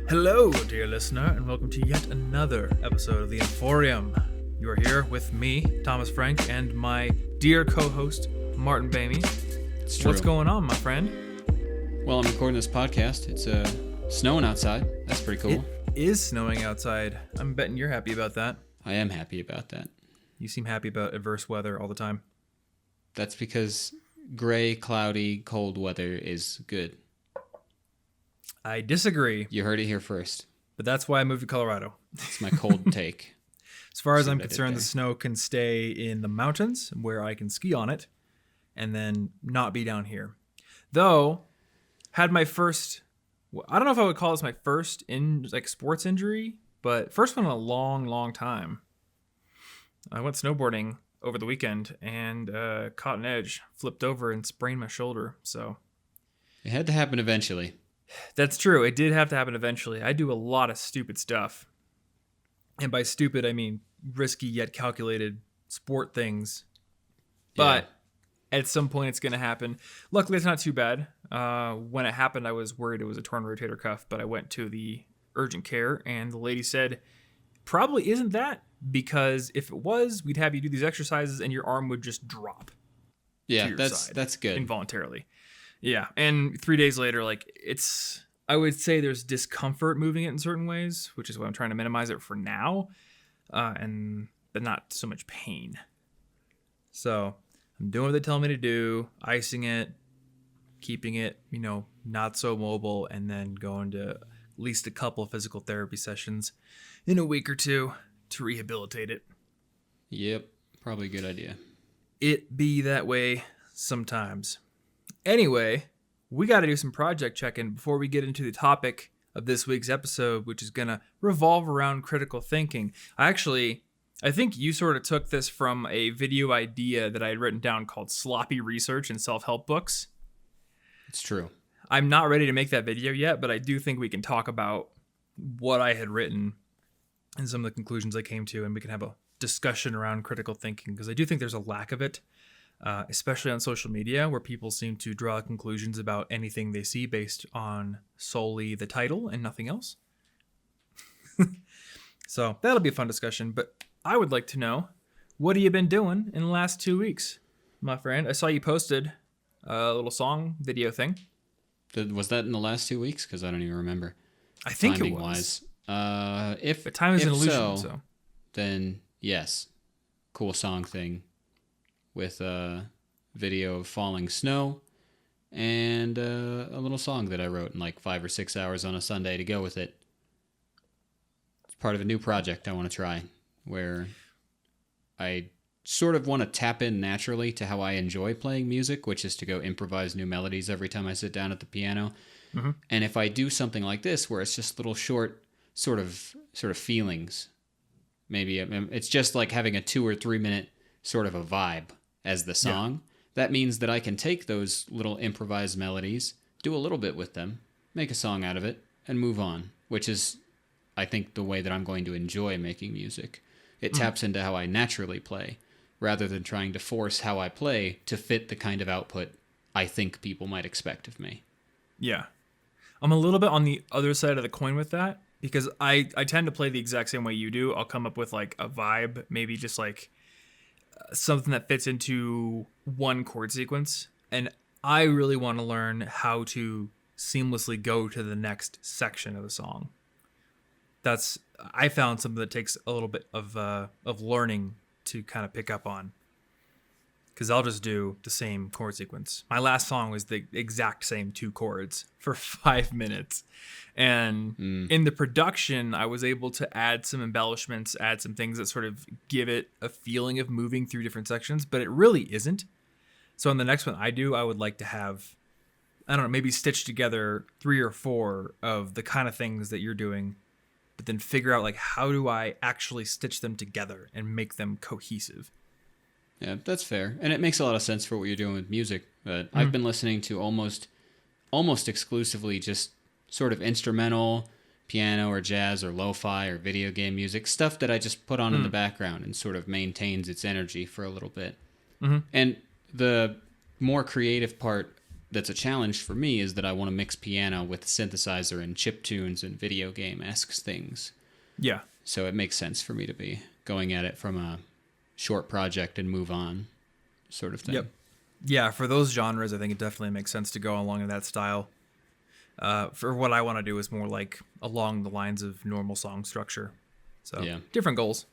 Hello, dear listener, and welcome to yet another episode of The Emporium. You are here with me, Thomas Frank, and my dear co-host, Martin Bamey. It's true. What's going on, my friend? Well, I'm recording this podcast. It's snowing outside. That's pretty cool. It is snowing outside. I'm betting you're happy about that. I am happy about that. You seem happy about adverse weather all the time. That's because gray, cloudy, cold weather is good. I disagree. You heard it here first. But that's why I moved to Colorado. It's my cold take. As far as I'm concerned, the snow can stay in the mountains where I can ski on it and then not be down here. Though, had my first, I don't know if I would call this my first sports injury, but first one in a long time. I went snowboarding over the weekend and caught an edge, flipped over and sprained my shoulder. So it had to happen eventually. That's true. It did have to happen eventually. I do a lot of stupid stuff. And by stupid, I mean risky yet calculated sport things. But at some point, it's going to happen. Luckily, it's not too bad. When it happened, I was worried it was a torn rotator cuff, but I went to the urgent care, and the lady said, probably isn't that, because if it was, we'd have you do these exercises, and your arm would just drop. Yeah, that's good. Involuntarily. Yeah, and 3 days later, I would say there's discomfort moving it in certain ways, which is why I'm trying to minimize it for now, but not so much pain. So I'm doing what they tell me to do, icing it, keeping it, not so mobile, and then going to at least a couple of physical therapy sessions in a week or two to rehabilitate it. Yep, probably a good idea. It be that way sometimes. Anyway, we got to do some project check-in before we get into the topic of this week's episode, which is going to revolve around critical thinking. I think you sort of took this from a video idea that I had written down called Sloppy Research in Self-Help Books. It's true. I'm not ready to make that video yet, but I do think we can talk about what I had written and some of the conclusions I came to, and we can have a discussion around critical thinking, because I do think there's a lack of it. Especially on social media, where people seem to draw conclusions about anything they see based on solely the title and nothing else. So that'll be a fun discussion. But I would like to know, what have you been doing in the last 2 weeks, my friend? I saw you posted a little song video thing. Was that in the last 2 weeks? Because I don't even remember. I think it was. If time is an illusion, so then yes, cool song thing. With a video of falling snow and a little song that I wrote in 5 or 6 hours on a Sunday to go with it. It's part of a new project I want to try, where I sort of want to tap in naturally to how I enjoy playing music, which is to go improvise new melodies every time I sit down at the piano. Mm-hmm. And if I do something like this, where it's just little short sort of feelings, maybe it's just like having a 2 or 3 minute sort of a vibe as the song, that means that I can take those little improvised melodies, do a little bit with them, make a song out of it, and move on, which is, I think, the way that I'm going to enjoy making music. It taps into how I naturally play, rather than trying to force how I play to fit the kind of output I think people might expect of me. Yeah. I'm a little bit on the other side of the coin with that, because I tend to play the exact same way you do. I'll come up with a vibe, maybe just something that fits into one chord sequence, and I really want to learn how to seamlessly go to the next section of the song. I found something that takes a little bit of learning to kind of pick up on, because I'll just do the same chord sequence. My last song was the exact same 2 chords for 5 minutes. And in the production, I was able to add some embellishments, add some things that sort of give it a feeling of moving through different sections, but it really isn't. So in the next one I would like to have, I don't know, maybe stitch together 3 or 4 of the kind of things that you're doing, but then figure out how do I actually stitch them together and make them cohesive. Yeah, that's fair. And it makes a lot of sense for what you're doing with music. But I've been listening to almost exclusively just sort of instrumental, piano or jazz or lo-fi or video game music, stuff that I just put on in the background and sort of maintains its energy for a little bit. Mm-hmm. And the more creative part that's a challenge for me is that I want to mix piano with synthesizer and chip tunes and video game-esque things. Yeah. So it makes sense for me to be going at it from a short project and move on sort of thing. Yep. Yeah, for those genres, I think it definitely makes sense to go along in that style. For what I want to do is more like along the lines of normal song structure. So Yeah. different goals.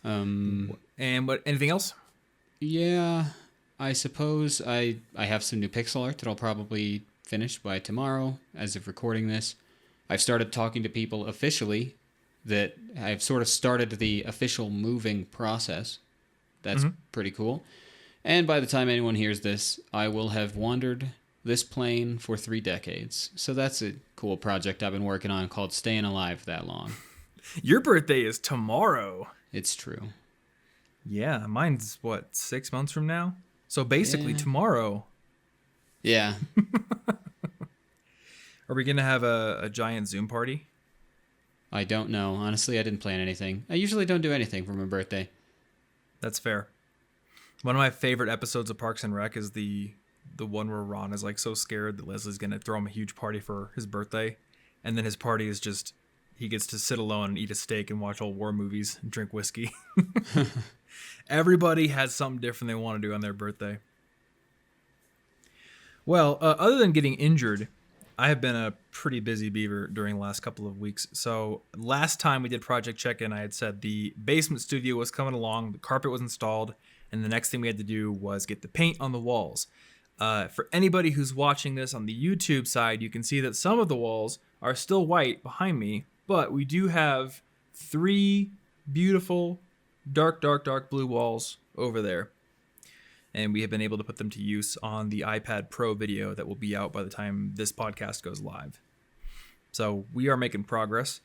And anything else? Yeah, I suppose I have some new pixel art that I'll probably finish by tomorrow as of recording this. I've started talking to people officially that I've sort of started the official moving process. That's pretty cool. And by the time anyone hears this, I will have wandered this plane for 3 decades. So that's a cool project I've been working on called Staying Alive That Long. Your birthday is tomorrow. It's true. Yeah, mine's 6 months from now? So basically tomorrow. Yeah. Are we going to have a giant Zoom party? I don't know. Honestly, I didn't plan anything. I usually don't do anything for my birthday. That's fair. One of my favorite episodes of Parks and Rec is the one where Ron is like so scared that Leslie's going to throw him a huge party for his birthday. And then his party is just, he gets to sit alone and eat a steak and watch old war movies and drink whiskey. Everybody has something different they want to do on their birthday. Well, other than getting injured, I have been a pretty busy beaver during the last couple of weeks. So last time we did Project Check-In, I had said the basement studio was coming along, the carpet was installed, and the next thing we had to do was get the paint on the walls. For anybody who's watching this on the YouTube side, you can see that some of the walls are still white behind me, but we do have 3 beautiful dark blue walls over there. And we have been able to put them to use on the iPad Pro video that will be out by the time this podcast goes live. So we are making progress.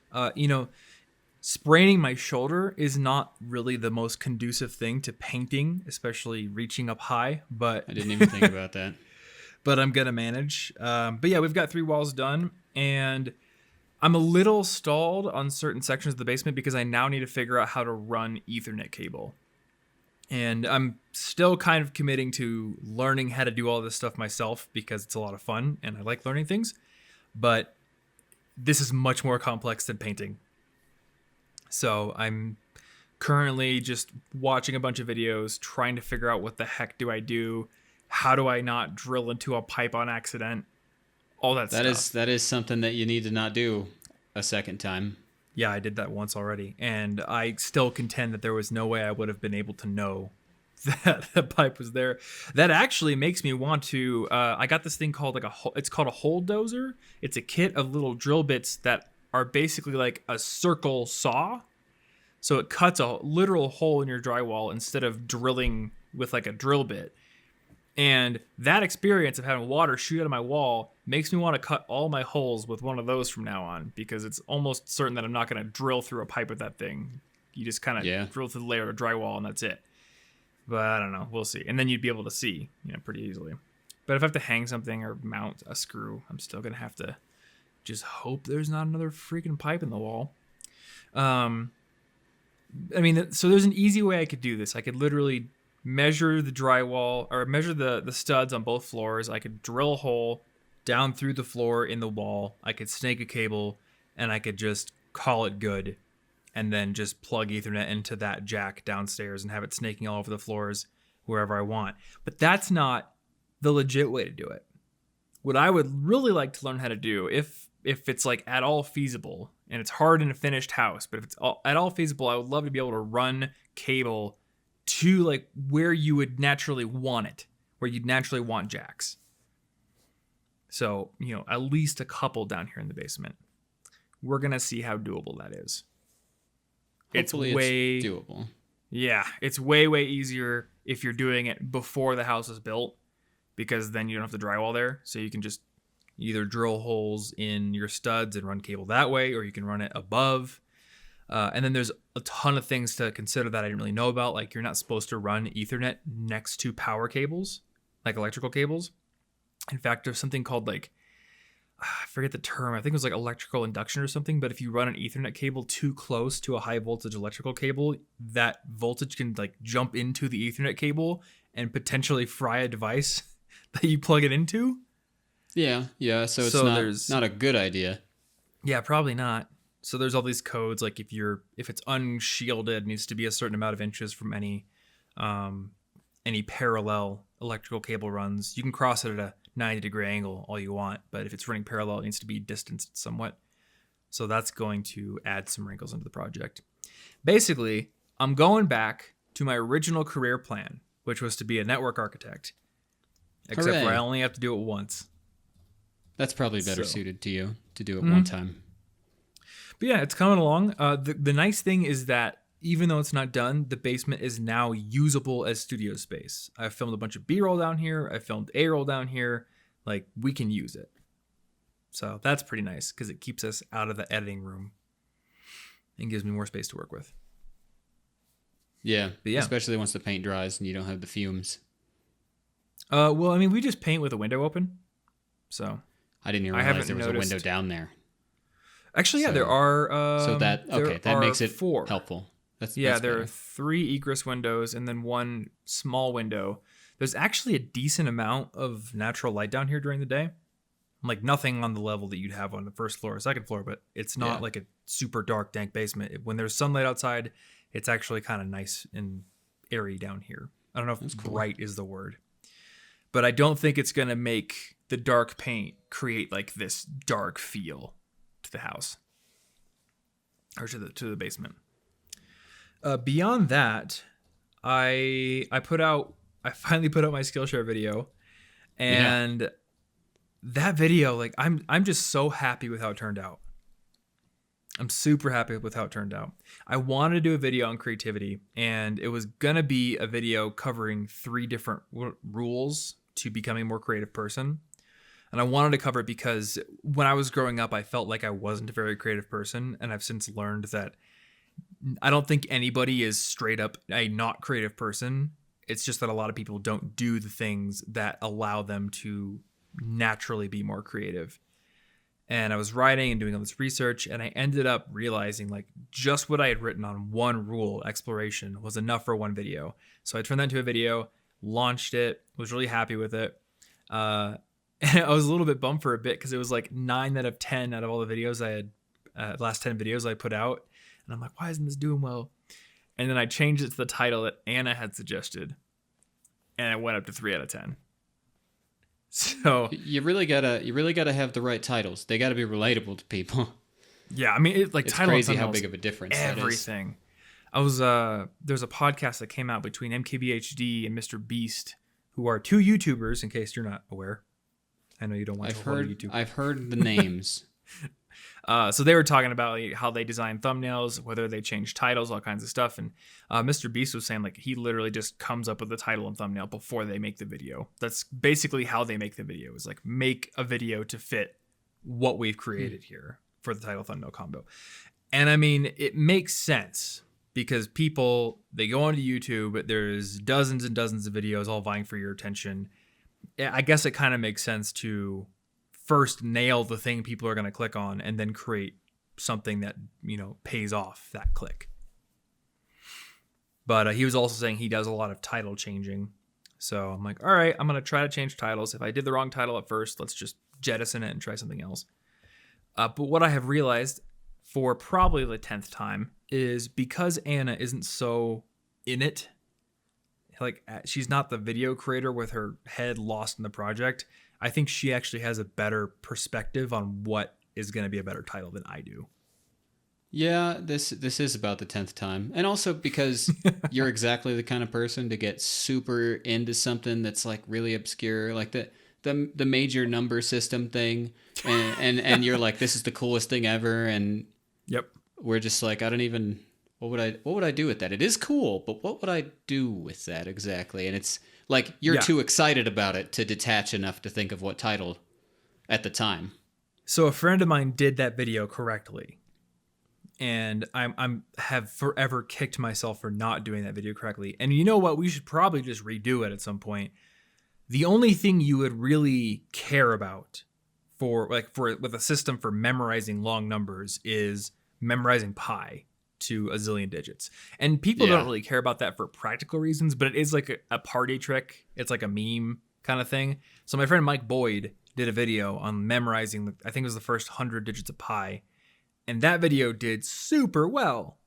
Spraining my shoulder is not really the most conducive thing to painting, especially reaching up high. But I didn't even think about that. But I'm going to manage. But yeah, we've got 3 walls done. And I'm a little stalled on certain sections of the basement because I now need to figure out how to run Ethernet cable. And I'm still kind of committing to learning how to do all this stuff myself because it's a lot of fun and I like learning things. But this is much more complex than painting. So I'm currently just watching a bunch of videos, trying to figure out what the heck do I do? How do I not drill into a pipe on accident? All that stuff. That is something that you need to not do a second time. Yeah, I did that once already, and I still contend that there was no way I would have been able to know that the pipe was there. That actually makes me want to. I got this thing called it's called a hole dozer. It's a kit of little drill bits that are basically like a circle saw, so it cuts a literal hole in your drywall instead of drilling with like a drill bit. And that experience of having water shoot out of my wall makes me want to cut all my holes with one of those from now on, because it's almost certain that I'm not going to drill through a pipe with that thing. You just kind of drill through the layer of drywall and that's it. But I don't know. We'll see. And then you'd be able to see, pretty easily. But if I have to hang something or mount a screw, I'm still going to have to just hope there's not another freaking pipe in the wall. So there's an easy way I could do this. I could literally measure the drywall or measure the studs on both floors. I could drill a hole down through the floor in the wall. I could snake a cable and I could just call it good and then just plug Ethernet into that jack downstairs and have it snaking all over the floors wherever I want. But that's not the legit way to do it. What I would really like to learn how to do, if it's like at all feasible, and it's hard in a finished house, but if it's at all feasible, I would love to be able to run cable to like where you would naturally want it, where you'd naturally want jacks. So, at least a couple down here in the basement. We're going to see how doable that is. Hopefully it's doable. Yeah, it's way, way easier if you're doing it before the house is built, because then you don't have to drywall there. So you can just either drill holes in your studs and run cable that way, or you can run it above. And then there's a ton of things to consider that I didn't really know about. Like, you're not supposed to run Ethernet next to power cables, like electrical cables. In fact, there's something called I forget the term. I think it was like electrical induction or something. But if you run an Ethernet cable too close to a high voltage electrical cable, that voltage can jump into the Ethernet cable and potentially fry a device that you plug it into. Yeah, yeah. So it's So not there's not a good idea. yeah, probably not. So there's all these codes like if it's unshielded, it needs to be a certain amount of inches from um, any parallel electrical cable runs. You can cross it at a 90-degree angle all you want, but if it's running parallel, it needs to be distanced somewhat. So that's going to add some wrinkles into the project. Basically, I'm going back to my original career plan, which was to be a network architect, except for I Hooray. only have to do it once. That's probably better So, suited to you to do it one time. but yeah, it's coming along. The nice thing is that even though it's not done, the basement is now usable as studio space. I've filmed a bunch of B-roll down here. I filmed A-roll down here. Like, we can use it. So that's pretty nice because it keeps us out of the editing room and gives me more space to work with. Yeah, But yeah. especially once the paint dries and you don't have the fumes. Well, I mean, we just paint with a window open. So I didn't even I realize haven't there was noticed. a window down there. Actually, yeah, So- there are. That makes it four. helpful. That's There better. are 3 egress windows and then 1 small window. There's actually a decent amount of natural light down here during the day. Like nothing on the level that you'd have on the first floor or second floor, but it's not Yeah. like a super dark, dank basement. When there's sunlight outside, it's actually kind of nice and airy down here. I don't know if cool. bright is the word, but I don't think it's going to make the dark paint create like this dark feel to the house or to the basement. Beyond that, I finally put out my Skillshare video, and that video, like I'm just so happy with how it turned out. I'm super happy with how it turned out. I wanted to do a video on creativity, and it was gonna be a video covering 3 different rules to becoming a more creative person. And I wanted to cover it because when I was growing up, I felt like I wasn't a very creative person, and I've since learned that I don't think anybody is straight up a not creative person. It's just that a lot of people don't do the things that allow them to naturally be more creative. And I was writing and doing all this research, and I ended up realizing like just what I had written on one rule, exploration, was enough for one video. So I turned that into a video, launched it, was really happy with it. And I was a little bit bummed for a bit because it was like 9 out of 10 out of all the videos I had, last 10 videos I put out. And I'm like, why isn't this doing well? And then I changed it to the title that Anna had suggested, and it went up to 3 out of 10. So You really gotta have the right titles. They gotta be relatable to people. yeah, I mean, it's title crazy and how thumbnails, big of a difference that is. everything. I was there's a podcast that came out between MKBHD and Mr. Beast, who are 2 YouTubers. In case you're not aware, I know you don't watch a whole lot of YouTube. I've heard the names. So they were talking about like, how they design thumbnails, whether they change titles, all kinds of stuff. And Mr. Beast was saying like he literally just comes up with the title and thumbnail before they make the video. That's basically how they make the video, is like make a video to fit what we've created here for the title thumbnail combo. And I mean, it makes sense because people, they go onto YouTube, there's dozens and dozens of videos all vying for your attention. I guess it kind of makes sense to first nail the thing people are going to click on and then create something that, pays off that click. But he was also saying he does a lot of title changing. So I'm like, all right, I'm going to try to change titles. If I did the wrong title at first, let's just jettison it and try something else. But what I have realized for probably the 10th time is because Anna isn't so in it, like she's not the video creator with her head lost in the project, I think she actually has a better perspective on what is going to be a better title than I do. Yeah, this is about the 10th time. And also because you're exactly the kind of person to get super into something that's like really obscure, like the major number system thing, and you're like, this is the coolest thing ever, and Yep. we're just like, I don't even, what would I do with that? It is cool, but what would I do with that exactly? And it's like you're too excited about it to detach enough to think of what title at the time. So a friend of mine did that video correctly, and I'm have forever kicked myself for not doing that video correctly. And you know what? We should probably just redo it at some point. The only thing you would really care about with a system for memorizing long numbers is memorizing pi to a zillion digits. And people don't really care about that for practical reasons, but it is like a party trick. It's like a meme kind of thing. So my friend Mike Boyd did a video on memorizing, I think it was the first 100 digits of pi. And that video did super well.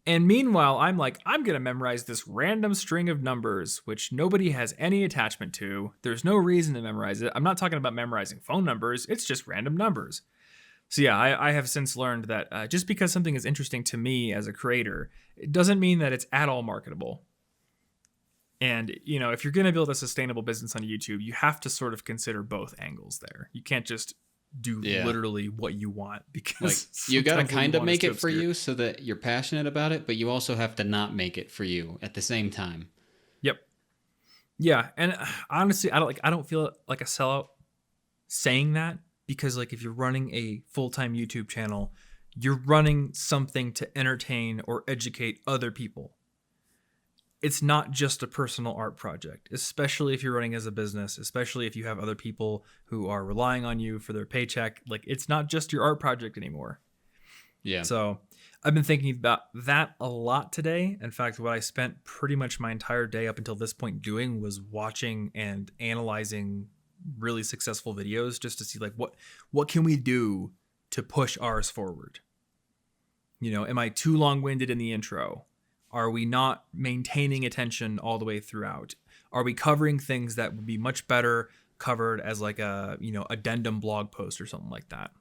And meanwhile, I'm like, I'm going to memorize this random string of numbers, which nobody has any attachment to. There's no reason to memorize it. I'm not talking about memorizing phone numbers. It's just random numbers. So yeah, I have since learned that just because something is interesting to me as a creator, it doesn't mean that it's at all marketable. And, you know, if you're going to build a sustainable business on YouTube, you have to sort of consider both angles there. You can't just do literally what you want, because like you got to kind of make it for you so that you're passionate about it, but you also have to not make it for you at the same time. Yep. Yeah. And honestly, I don't feel like a sellout saying that, because like if you're running a full-time YouTube channel, you're running something to entertain or educate other people. It's not just a personal art project, especially if you're running as a business, especially if you have other people who are relying on you for their paycheck. Like, it's not just your art project anymore. Yeah. So I've been thinking about that a lot today. In fact, what I spent pretty much my entire day up until this point doing was watching and analyzing really successful videos just to see like what can we do to push ours forward. You know, am I too long-winded in the intro? Are we not maintaining attention all the way throughout? Are we covering things that would be much better covered as like a, you know, addendum blog post or something like that?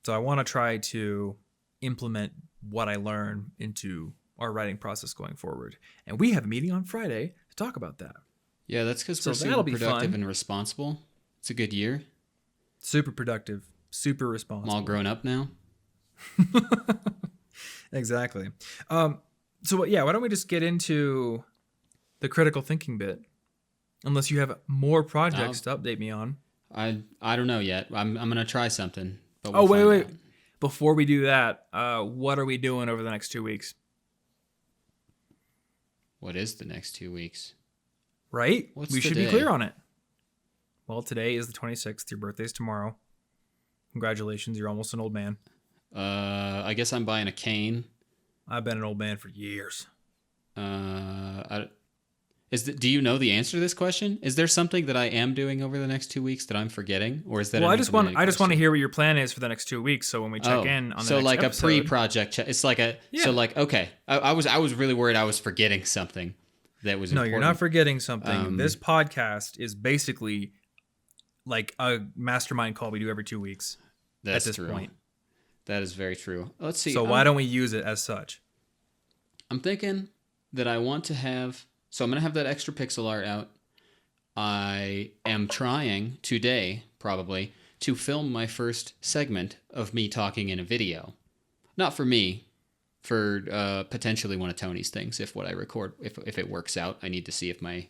So I want to try to implement what I learn into our writing process going forward. And we have a meeting on Friday to talk about that. Yeah, that's because we're super productive and responsible. It's a good year. Super productive, super responsible. I'm all grown up now. Exactly. So yeah, why don't we just get into the critical thinking bit? Unless you have more projects to update me on. I don't know yet. I'm gonna try something. But wait. Before we do that, what are we doing over the next 2 weeks? What is the next 2 weeks? Right? We should be clear on it. Well, today is the 26th. Your birthday's tomorrow. Congratulations, you're almost an old man. I guess I'm buying a cane. I've been an old man for years. Do you know the answer to this question? Is there something that I am doing over the next 2 weeks that I'm forgetting, or is that? Well, I just want to hear what your plan is for the next 2 weeks. So when we check in on the next like episode, a pre-project check. It's like okay. I was really worried I was forgetting something that was important. No, you're not forgetting something. This podcast is basically like a mastermind call we do every 2 weeks. That's at this true. point. That is very true. Let's see. So why don't we use it as such? I'm thinking that I want to have... So I'm going to have that extra pixel art out. I am trying today, probably, to film my first segment of me talking in a video. Not for me, for potentially one of Tony's things, if what I record, if it works out. I need to see if my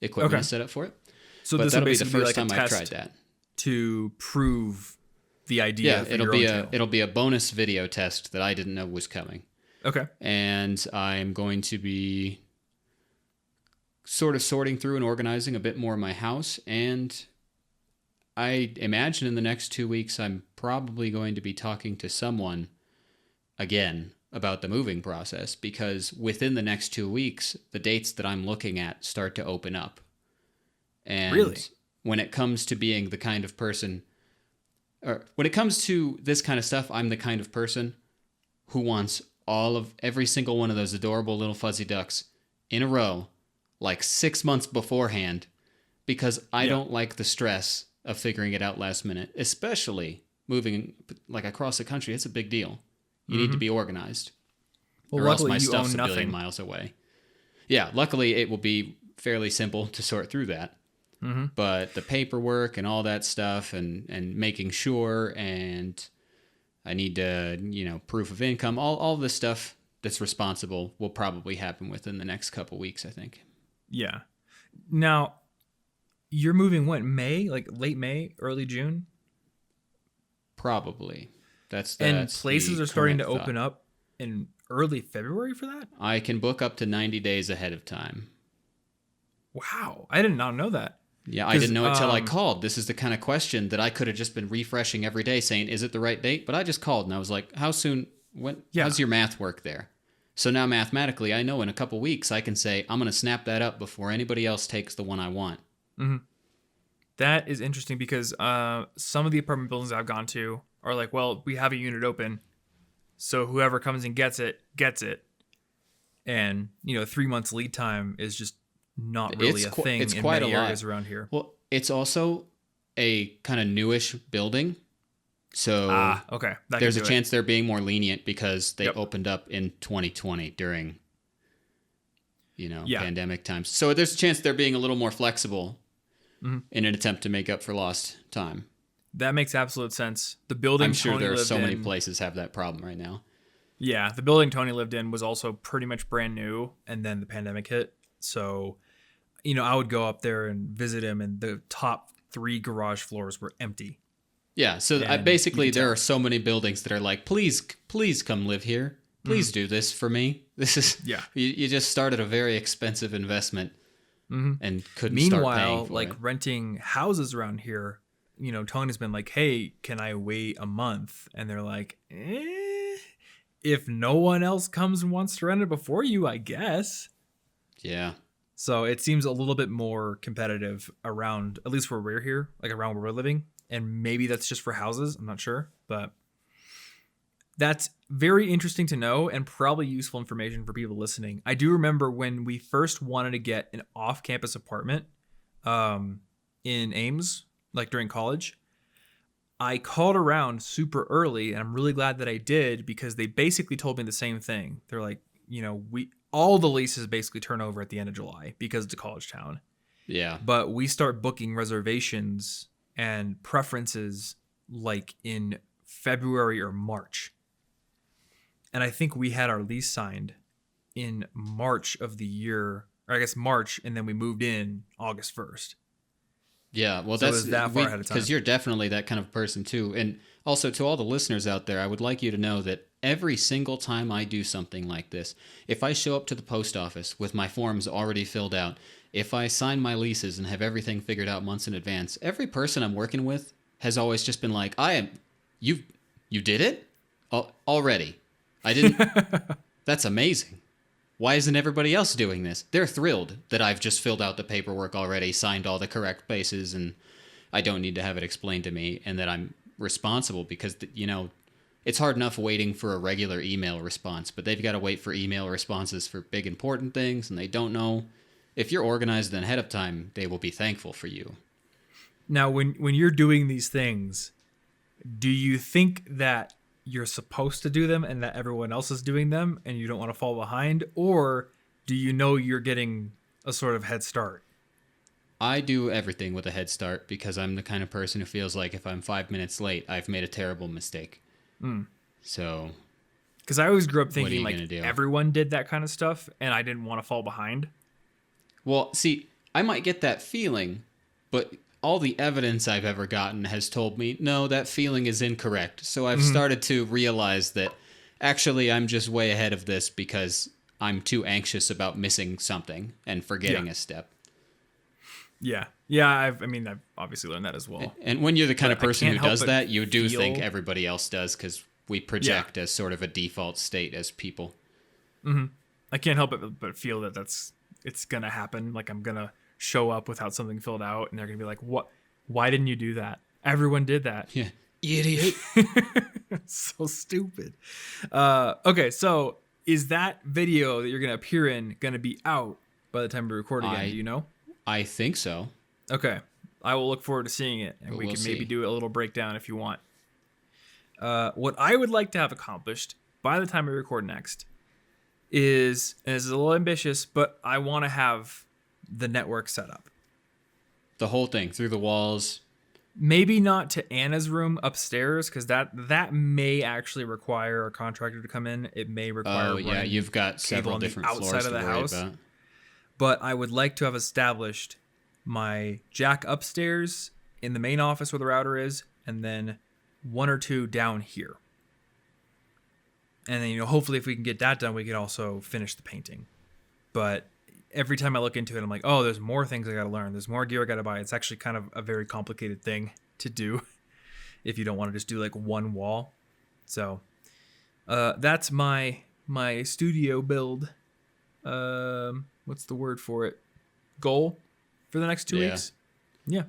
equipment is set up for it. So but this that'll will be the first like time I've tried that. To prove the idea. Yeah, it'll be a bonus video test that I didn't know was coming. Okay. And I'm going to be sort of sorting through and organizing a bit more of my house. And I imagine in the next 2 weeks, I'm probably going to be talking to someone again about the moving process, because within the next 2 weeks, the dates that I'm looking at start to open up. And really? When it comes to being the kind of person... Or when it comes to this kind of stuff, I'm the kind of person who wants every single one of those adorable little fuzzy ducks in a row, like 6 months beforehand, because I don't like the stress of figuring it out last minute, especially moving like across the country. It's a big deal. You need to be organized, or else my you stuff's own a billion miles away. Yeah, luckily it will be fairly simple to sort through that. Mm-hmm. But the paperwork and all that stuff and making sure, and I need to, proof of income, all this stuff that's responsible will probably happen within the next couple weeks, I think. Yeah. Now, you're moving when? May? Like late May, early June? Probably. That's and places are starting to open up in early February for that? I can book up to 90 days ahead of time. Wow. I did not know that. Yeah, I didn't know it till I called. This is the kind of question that I could have just been refreshing every day saying, is it the right date? But I just called and I was like, how soon? How's your math work there? So now mathematically, I know in a couple weeks I can say, I'm going to snap that up before anybody else takes the one I want. Mm-hmm. That is interesting because some of the apartment buildings I've gone to are like, well, we have a unit open, so whoever comes and gets it, gets it. And, 3 months lead time is just not really a thing it's in quite many a lot. areas around here. Well, it's also a kind of newish building. So okay. There's a chance they're being more lenient because they Yep. opened up in 2020 during, Yeah. pandemic times. So there's a chance they're being a little more flexible Mm-hmm. in an attempt to make up for lost time. That makes absolute sense. The building I'm sure Tony there are lived so many in, places have that problem right now. Yeah, the building Tony lived in was also pretty much brand new, and then the pandemic hit. So, I would go up there and visit him, and the top 3 garage floors were empty. Yeah, so And basically you could there tell. are so many buildings that are like, please come live here. Please do this for me. This is Yeah. you just started a very expensive investment and couldn't start Meanwhile, paying for like it. renting houses around here, Tony's been like, "Hey, can I wait a month?" And they're like, if no one else comes and wants to rent it before you, I guess. Yeah. So it seems a little bit more competitive around, at least where we're here, like around where we're living. And maybe that's just for houses. I'm not sure. But that's very interesting to know and probably useful information for people listening. I do remember when we first wanted to get an off-campus apartment in Ames, like during college, I called around super early, and I'm really glad that I did because they basically told me the same thing. They're like, all the leases basically turn over at the end of July because it's a college town. Yeah. But we start booking reservations and preferences like in February or March. And I think we had our lease signed in March of the year, or I guess March, and then we moved in August 1st. Yeah, well, So it that's was that far ahead of time. because you're definitely that kind of person too. And also to all the listeners out there, I would like you to know that every single time I do something like this, if I show up to the post office with my forms already filled out, if I sign my leases and have everything figured out months in advance, every person I'm working with has always just been like, you did it already. I didn't. That's amazing. Why isn't everybody else doing this? They're thrilled that I've just filled out the paperwork already, signed all the correct places, and I don't need to have it explained to me, and that I'm responsible because, it's hard enough waiting for a regular email response, but they've got to wait for email responses for big important things, and they don't know. If you're organized ahead of time, they will be thankful for you. Now, when you're doing these things, do you think that you're supposed to do them and that everyone else is doing them and you don't want to fall behind? Or do you know you're getting a sort of head start? I do everything with a head start because I'm the kind of person who feels like if I'm 5 minutes late, I've made a terrible mistake. So, because I always grew up What are thinking you like gonna do? everyone did that kind of stuff and I didn't want to fall behind. well, see, I might get that feeling, but all the evidence I've ever gotten has told me, no, that feeling is incorrect. So I've started to realize that actually I'm just way ahead of this because I'm too anxious about missing something and forgetting a step. Yeah. I've obviously learned that as well. And when you're the kind But of I person can't who help does but that, you do think feel- everybody else does because we project as sort of a default state as people. I can't help but feel that it's going to happen. Like I'm going to show up without something filled out and they're going to be like, "What? Why didn't you do that? Everyone did that." Yeah. Idiot. So stupid. Okay, so is that video that you're going to appear in going to be out by the time we record again? Do you know? I think so. Okay. I will look forward to seeing it, and But we we'll can maybe see. do a little breakdown if you want. What I would like to have accomplished by the time we record next is, and this is a little ambitious, but I want to have the network set up. The whole thing through the walls. Maybe not to Anna's room upstairs, because that may actually require a contractor to come in. It may require running You've got cable several on the different outside floors of to the worry house. about. But I would like to have established my jack upstairs in the main office where the router is, and then 1 or 2 down here. And then, hopefully if we can get that done, we can also finish the painting. But every time I look into it, I'm like, oh, there's more things I got to learn. There's more gear I got to buy. It's actually kind of a very complicated thing to do if you don't want to just do like one wall. So that's my my studio build. What's the word for it? Goal for the next 2 weeks. Yeah.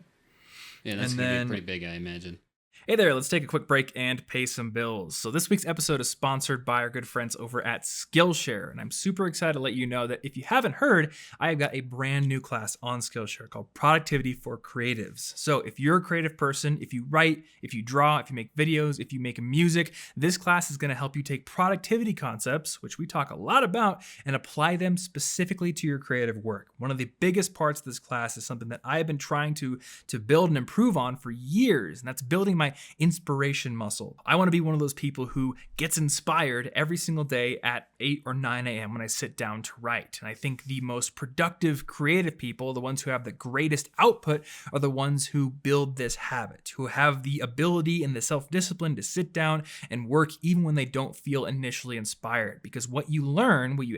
Yeah, that's going to be pretty big, I imagine. Hey there, let's take a quick break and pay some bills. So this week's episode is sponsored by our good friends over at Skillshare, and I'm super excited to let you know that if you haven't heard, I have got a brand new class on Skillshare called Productivity for Creatives. So if you're a creative person, if you write, if you draw, if you make videos, if you make music, this class is going to help you take productivity concepts, which we talk a lot about, and apply them specifically to your creative work. One of the biggest parts of this class is something that I've been trying to build and improve on for years, and that's building my inspiration muscle. I want to be one of those people who gets inspired every single day at 8 or 9 a.m. when I sit down to write. And I think the most productive creative people, the ones who have the greatest output, are the ones who build this habit, who have the ability and the self-discipline to sit down and work even when they don't feel initially inspired. Because what you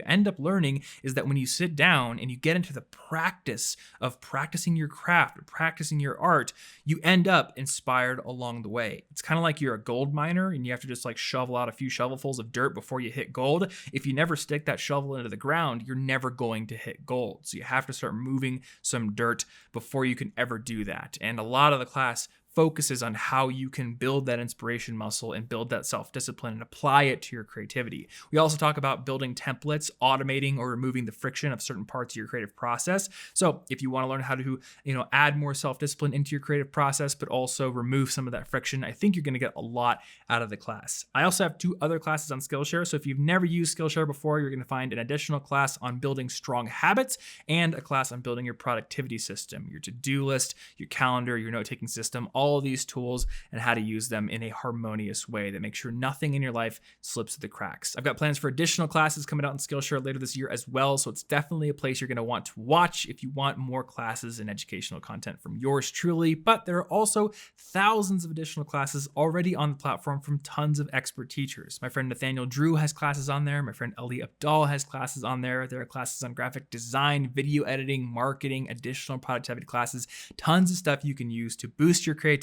end up learning is that when you sit down and you get into the practice of practicing your craft or practicing your art, you end up inspired along the way. It's kind of like you're a gold miner and you have to just like shovel out a few shovelfuls of dirt before you hit gold. If you never stick that shovel into the ground, you're never going to hit gold. So you have to start moving some dirt before you can ever do that. And a lot of the class focuses on how you can build that inspiration muscle and build that self-discipline and apply it to your creativity. We also talk about building templates, automating or removing the friction of certain parts of your creative process. So if you want to learn how to, add more self-discipline into your creative process, but also remove some of that friction, I think you're going to get a lot out of the class. I also have 2 other classes on Skillshare. So if you've never used Skillshare before, you're going to find an additional class on building strong habits and a class on building your productivity system, your to-do list, your calendar, your note-taking system, all of these tools and how to use them in a harmonious way that makes sure nothing in your life slips through the cracks. I've got plans for additional classes coming out in Skillshare later this year as well, so it's definitely a place you're going to want to watch if you want more classes and educational content from yours truly. But there are also thousands of additional classes already on the platform from tons of expert teachers. My friend Nathaniel Drew has classes on there. My friend Ali Abdal has classes on there. There are classes on graphic design, video editing, marketing, additional productivity classes, tons of stuff you can use to boost your creativity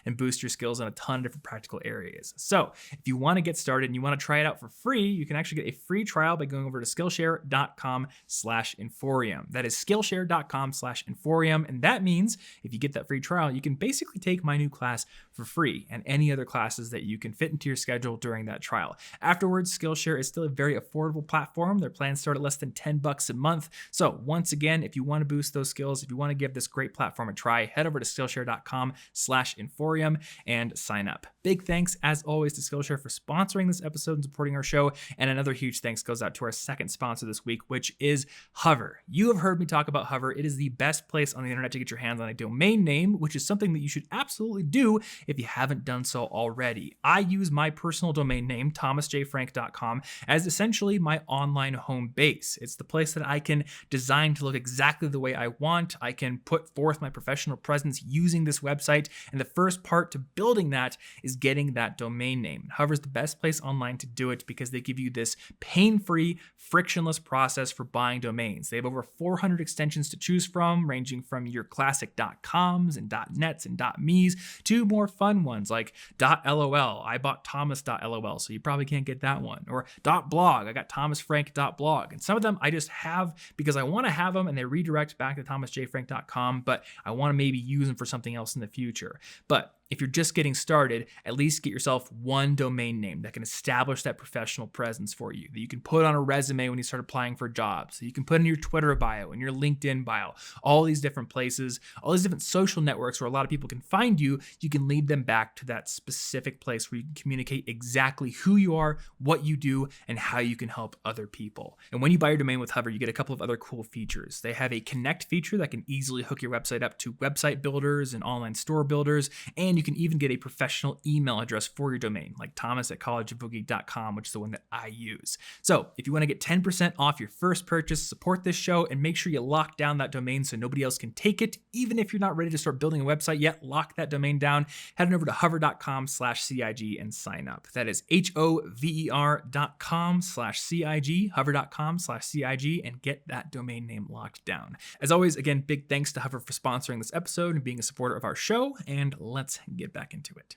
and boost your skills in a ton of different practical areas. So if you want to get started and you want to try it out for free, you can actually get a free trial by going over to Skillshare.com/Inforium. That is Skillshare.com/Inforium. And that means if you get that free trial, you can basically take my new class for free and any other classes that you can fit into your schedule during that trial. Afterwards, Skillshare is still a very affordable platform. Their plans start at less than $10 a month. So once again, if you want to boost those skills, if you want to give this great platform a try, head over to Skillshare.com/Inforium and sign up. Big thanks, as always, to Skillshare for sponsoring this episode and supporting our show. And another huge thanks goes out to our second sponsor this week, which is Hover. You have heard me talk about Hover. It is the best place on the internet to get your hands on a domain name, which is something that you should absolutely do if you haven't done so already. I use my personal domain name, thomasjfrank.com, as essentially my online home base. It's the place that I can design to look exactly the way I want. I can put forth my professional presence using this website, and the first part to building that is getting that domain name. Hover is the best place online to do it because they give you this pain-free, frictionless process for buying domains. They have over 400 extensions to choose from, ranging from your classic .coms and .nets and .me's to more fun ones like .lol. I bought thomas.lol, so you probably can't get that one. Or .blog. I got thomasfrank.blog. And some of them I just have because I want to have them and they redirect back to thomasjfrank.com, but I want to maybe use them for something else in the future. But if you're just getting started, at least get yourself one domain name that can establish that professional presence for you, that you can put on a resume when you start applying for jobs, that you can put in your Twitter bio, in your LinkedIn bio, all these different places, all these different social networks where a lot of people can find you. You can lead them back to that specific place where you can communicate exactly who you are, what you do, and how you can help other people. And when you buy your domain with Hover, you get a couple of other cool features. They have a connect feature that can easily hook your website up to website builders and online store builders, and you can even get a professional email address for your domain, like thomas@collegeofboogie.com, which is the one that I use. So if you want to get 10% off your first purchase, support this show, and make sure you lock down that domain so nobody else can take it. Even if you're not ready to start building a website yet, lock that domain down. Head on over to hover.com/CIG and sign up. That is HOVER.com/CIG, hover.com/CIG, and get that domain name locked down. As always, again, big thanks to Hover for sponsoring this episode and being a supporter of our show, and let's get back into it.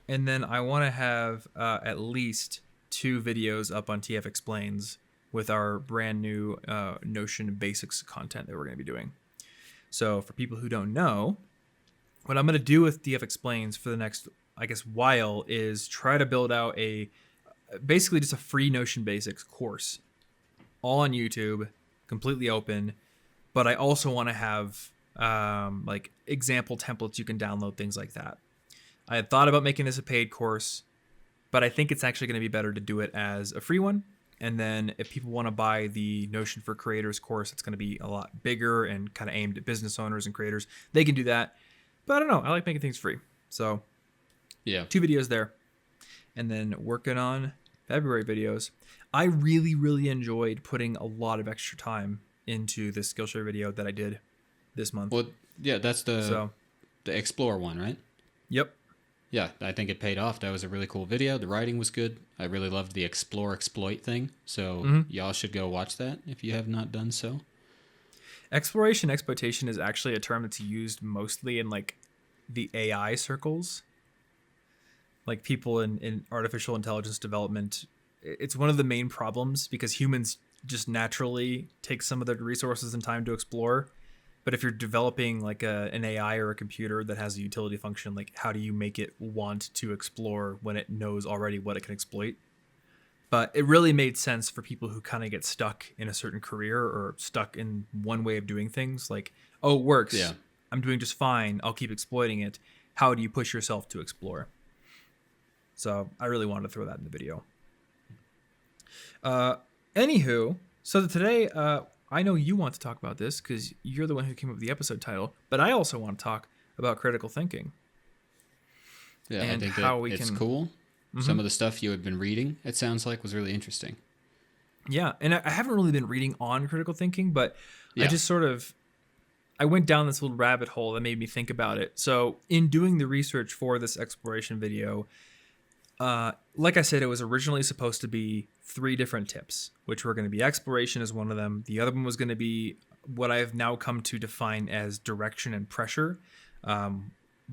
And then I want to have at least 2 videos up on TF Explains with our brand new Notion basics content that we're going to be doing. So for people who don't know, what I'm going to do with TF Explains for the next, I guess, while is try to build out basically just a free Notion basics course all on YouTube, completely open. But I also want to have like example templates you can download, things like that. I had thought about making this a paid course, but I think it's actually going to be better to do it as a free one. And then if people want to buy the Notion for Creators course, it's going to be a lot bigger and kind of aimed at business owners and creators. They can do that. But I don't know. I like making things free. So Yeah. 2 videos there. And then working on February videos. I really, really enjoyed putting a lot of extra time into this Skillshare video that I did this month. Well, yeah, that's the Explore one, right? Yep. Yeah, I think it paid off. That was a really cool video. The writing was good. I really loved the Explore Exploit thing. So y'all should go watch that if you have not done so. Exploration exploitation is actually a term that's used mostly in like the AI circles. Like people in artificial intelligence development. It's one of the main problems because humans just naturally take some of their resources and time to explore. But if you're developing like an AI or a computer that has a utility function, like how do you make it want to explore when it knows already what it can exploit? But it really made sense for people who kind of get stuck in a certain career or stuck in one way of doing things. Like, oh, it works. Yeah. I'm doing just fine. I'll keep exploiting it. How do you push yourself to explore? So I really wanted to throw that in the video. Anywho, so today, I know you want to talk about this because you're the one who came up with the episode title, but I also want to talk about critical thinking. Yeah, and I think how that we it's can... cool. Some of the stuff you had been reading, it sounds like, was really interesting. Yeah, and I haven't really been reading on critical thinking, but Yeah. I just I went down this little rabbit hole that made me think about it. So in doing the research for this exploration video, like I said, it was originally supposed to be 3 different tips, which were going to be exploration as one of them. The other one was going to be what I've now come to define as direction and pressure.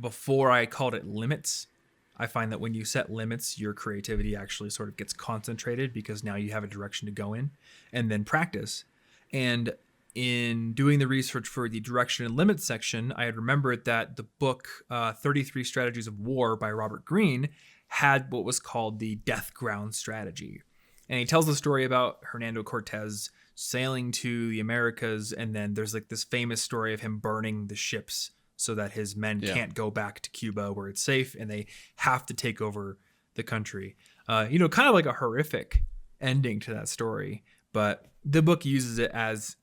Before I called it limits. I find that when you set limits, your creativity actually sort of gets concentrated because now you have a direction to go in. And then practice. And in doing the research for the direction and limits section, I had remembered that the book 33 Strategies of War by Robert Greene had what was called the death ground strategy. And he tells the story about Hernando Cortez sailing to the Americas, and then there's like this famous story of him burning the ships so that his men can't go back to Cuba where it's safe, and they have to take over the country. Kind of like a horrific ending to that story, but the book uses it as,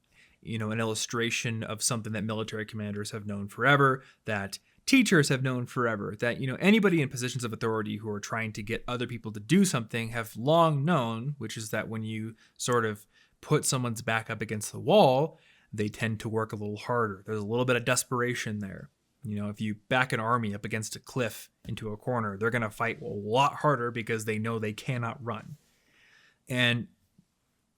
an illustration of something that military commanders have known forever, that teachers have known forever, that, anybody in positions of authority who are trying to get other people to do something have long known, which is that when you sort of put someone's back up against the wall, they tend to work a little harder. There's a little bit of desperation there. If you back an army up against a cliff into a corner, they're going to fight a lot harder because they know they cannot run. And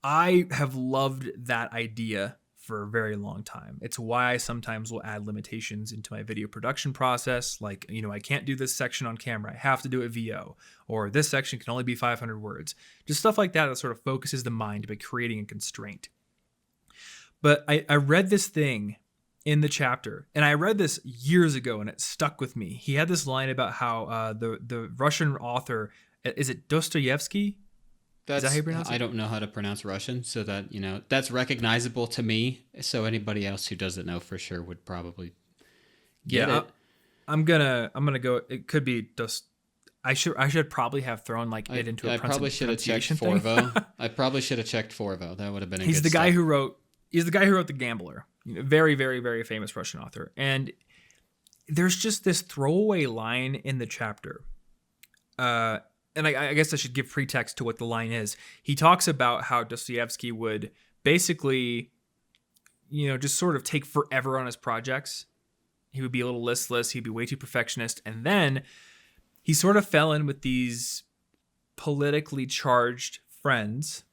I have loved that idea for a very long time. It's why I sometimes will add limitations into my video production process. Like, I can't do this section on camera. I have to do it VO. Or this section can only be 500 words. Just stuff like that sort of focuses the mind by creating a constraint. But I read this thing in the chapter, and I read this years ago, and it stuck with me. He had this line about how the Russian author, is it Dostoevsky? Is that how you pronounce it? I don't know how to pronounce Russian, so that, that's recognizable to me. So anybody else who doesn't know for sure would probably get it. I'm gonna go. It could be I should probably have thrown it into a pronunciation thing. Forvo. I probably should have checked Forvo. That would have been a He's good the guy step. who wrote. He's the guy who wrote The Gambler. Very, very, very famous Russian author. And there's just this throwaway line in the chapter. And I guess I should give pretext to what the line is. He talks about how Dostoevsky would basically, just sort of take forever on his projects. He would be a little listless. He'd be way too perfectionist. And then he sort of fell in with these politically charged friends,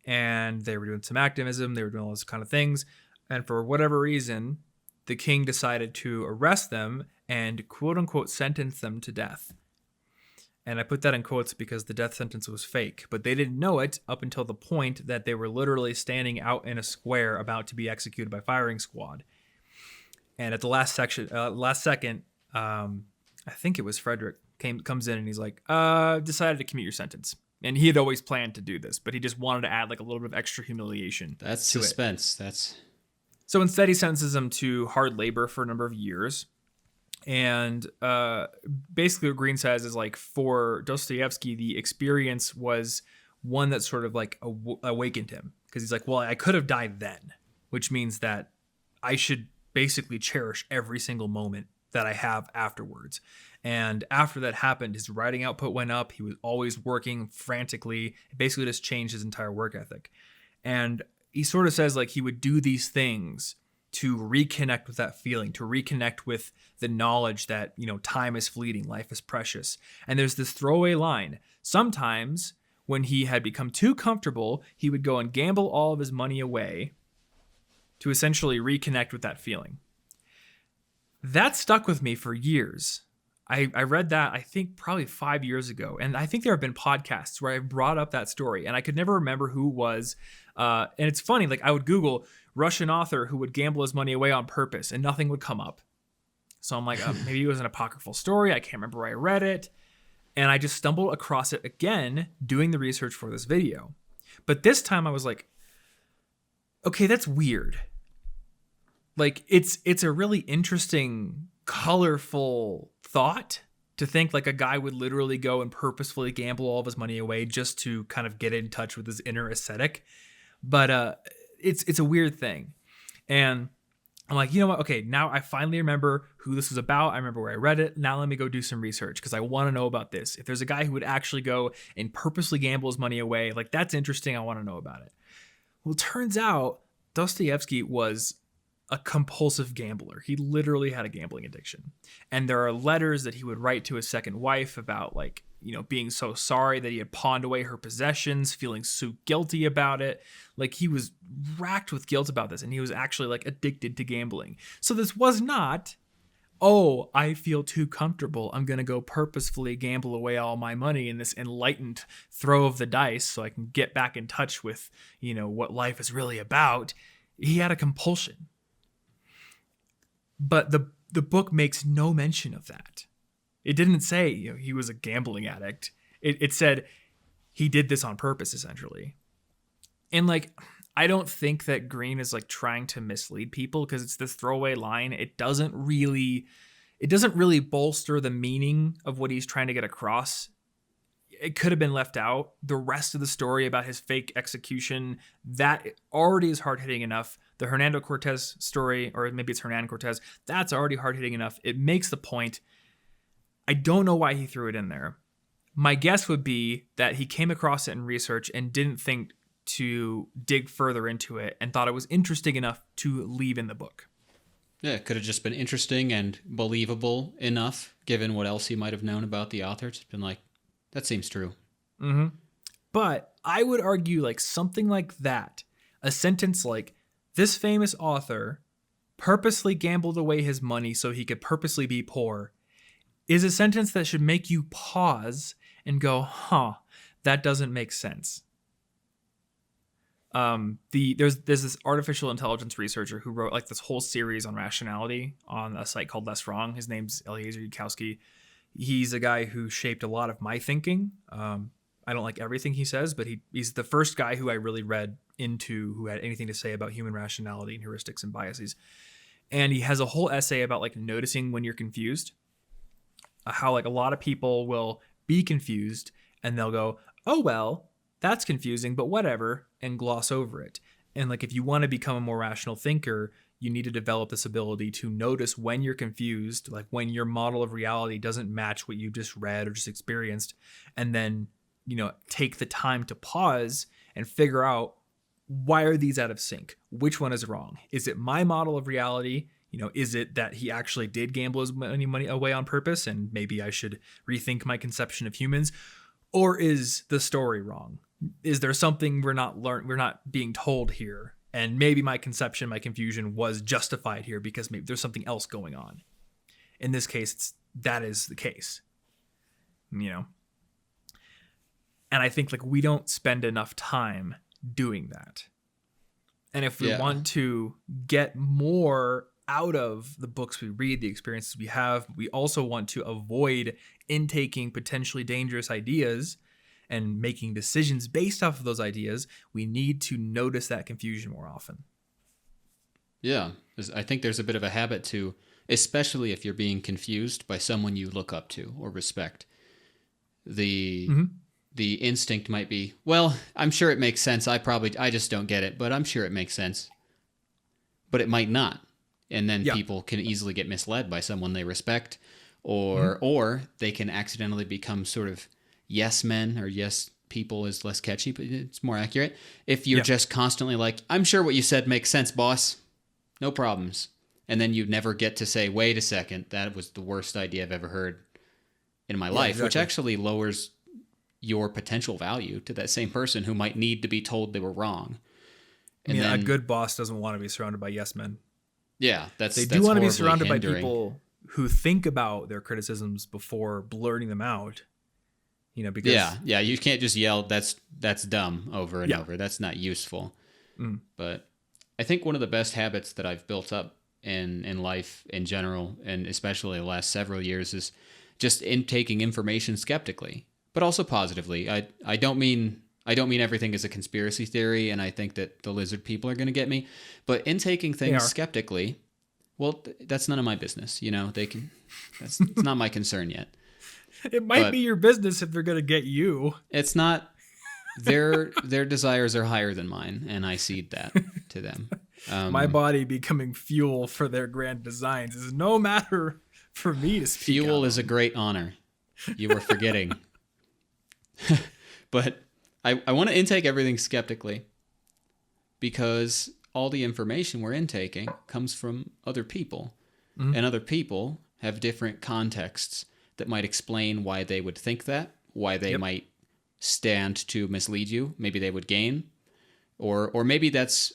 and they were doing some activism. They were doing all those kind of things. And for whatever reason, the king decided to arrest them and quote unquote sentence them to death. And I put that in quotes because the death sentence was fake, but they didn't know it up until the point that they were literally standing out in a square about to be executed by firing squad. And at the last second, I think it was Frederick comes in and he's like, decided to commute your sentence. And he had always planned to do this, but he just wanted to add like a little bit of extra humiliation. That's suspense. So instead he sentences him to hard labor for a number of years. And basically what Green says is like, for Dostoevsky, the experience was one that sort of like awakened him, because he's like, well, I could have died then, which means that I should basically cherish every single moment that I have afterwards. And after that happened, his writing output went up. He was always working frantically. It basically just changed his entire work ethic. And he sort of says like he would do these things to reconnect with that feeling, to reconnect with the knowledge that, you know, time is fleeting, life is precious. And there's this throwaway line. Sometimes when he had become too comfortable, he would go and gamble all of his money away to essentially reconnect with that feeling. That stuck with me for years. I read that, I think, probably 5 years ago. And I think there have been podcasts where I brought up that story, and I could never remember who it was. And it's funny, like I would Google Russian author who would gamble his money away on purpose, and nothing would come up. So I'm like, maybe it was an apocryphal story. I can't remember where I read it. And I just stumbled across it again doing the research for this video. But this time I was like, okay, that's weird. Like it's a really interesting, colorful thought to think like a guy would literally go and purposefully gamble all of his money away just to kind of get in touch with his inner ascetic. But it's a weird thing. And I'm like, you know what? Okay, now I finally remember who this was about. I remember where I read it. Now let me go do some research because I want to know about this. If there's a guy who would actually go and purposely gamble his money away, like that's interesting. I want to know about it. Well, it turns out Dostoevsky was a compulsive gambler. He literally had a gambling addiction. And there are letters that he would write to his second wife about, like, you know, being so sorry that he had pawned away her possessions, feeling so guilty about it. Like he was racked with guilt about this, and he was actually like addicted to gambling. So this was not, oh, I feel too comfortable, I'm going to go purposefully gamble away all my money in this enlightened throw of the dice so I can get back in touch with, you know, what life is really about. He had a compulsion. But the book makes no mention of that. It didn't say, you know, he was a gambling addict. It said he did this on purpose, essentially. And like, I don't think that Green is like trying to mislead people because it's this throwaway line. It doesn't really bolster the meaning of what he's trying to get across. It could have been left out. The rest of the story about his fake execution, that already is hard-hitting enough. The Hernando Cortez story, or maybe it's Hernan Cortez, that's already hard-hitting enough. It makes the point. I don't know why he threw it in there. My guess would be that he came across it in research and didn't think to dig further into it and thought it was interesting enough to leave in the book. Yeah, it could have just been interesting and believable enough, given what else he might have known about the author. It's been like, that seems true. Mm-hmm. But I would argue like something like that, a sentence like, this famous author purposely gambled away his money so he could purposely be poor, is a sentence that should make you pause and go, that doesn't make sense. There's this artificial intelligence researcher who wrote like this whole series on rationality on a site called Less Wrong. His name's Eliezer Yudkowsky. He's a guy who shaped a lot of my thinking. I don't like everything he says, but he's the first guy who I really read into who had anything to say about human rationality and heuristics and biases. And he has a whole essay about like noticing when you're confused, how like a lot of people will be confused and they'll go, oh, well, that's confusing, but whatever, and gloss over it. And like, if you want to become a more rational thinker, you need to develop this ability to notice when you're confused, like when your model of reality doesn't match what you just read or just experienced, and then, you know, take the time to pause and figure out, why are these out of sync? Which one is wrong? Is it my model of reality? You know, is it that he actually did gamble his money away on purpose and maybe I should rethink my conception of humans? Or is the story wrong? Is there something we're not being told here? And maybe my conception, my confusion was justified here because maybe there's something else going on. In this case, that is the case, you know? And I think like we don't spend enough time doing that. And if we Yeah. want to get more out of the books we read, the experiences we have, we also want to avoid intaking potentially dangerous ideas and making decisions based off of those ideas. We need to notice that confusion more often. Yeah. I think there's a bit of a habit to, especially if you're being confused by someone you look up to or respect. The Mm-hmm. the instinct might be, well, I'm sure it makes sense. I just don't get it, but I'm sure it makes sense. But it might not. And then Yeah. people can easily get misled by someone they respect, Mm-hmm. or they can accidentally become sort of yes men, or yes people is less catchy, but it's more accurate. If you're Yeah. just constantly like, I'm sure what you said makes sense, boss. No problems. And then you never get to say, wait a second, that was the worst idea I've ever heard in my Yeah, life, which exactly. actually lowers your potential value to that same person who might need to be told they were wrong. I And mean, a then, good boss doesn't want to be surrounded by yes men. yeah, They do that's want to be horribly surrounded by hindering. people who think about their criticisms before blurting them out. Yeah, Because yeah, you can't just yell that's dumb over and yeah. over. That's not useful. Mm. But I think one of the best habits that I've built up in life in general, and especially the last several years, is just in taking information skeptically, but also positively. I don't mean everything is a conspiracy theory, and I think that the lizard people are going to get me. But in taking They things are. skeptically, well, that's none of my business. They can. It's not my concern yet. It might be But your business if they're going to get you. it's not. Their desires are higher than mine, and I cede that to them. My body becoming fuel for their grand designs is no matter for me to speak Fuel out is a on. great honor. You were forgetting. But I want to intake everything skeptically, because all the information we're intaking comes from other people. Mhm. And other people have different contexts that might explain why they would think that, why they Yep. might stand to mislead you. Maybe they would gain. Or maybe that's,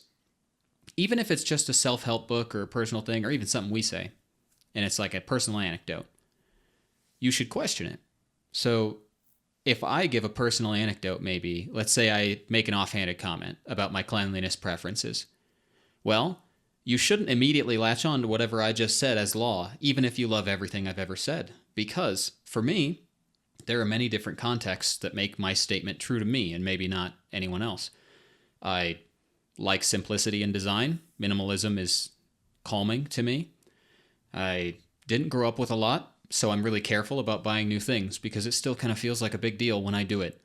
even if it's just a self-help book or a personal thing, or even something we say, and it's like a personal anecdote, you should question it. So if I give a personal anecdote, maybe, let's say I make an offhanded comment about my cleanliness preferences. Well, you shouldn't immediately latch on to whatever I just said as law, even if you love everything I've ever said. Because, for me, there are many different contexts that make my statement true to me and maybe not anyone else. I like simplicity in design. Minimalism is calming to me. I didn't grow up with a lot, so I'm really careful about buying new things because it still kind of feels like a big deal when I do it.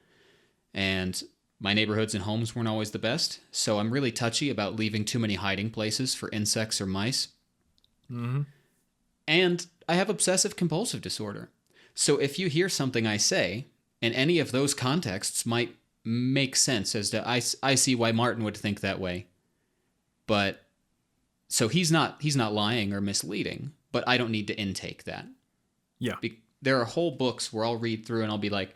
And my neighborhoods and homes weren't always the best, so I'm really touchy about leaving too many hiding places for insects or mice. Mm-hmm. And I have obsessive compulsive disorder. So if you hear something I say, in any of those contexts might make sense as to I see why Martin would think that way. But so he's not lying or misleading, but I don't need to intake that. Yeah. There are whole books where I'll read through and I'll be like,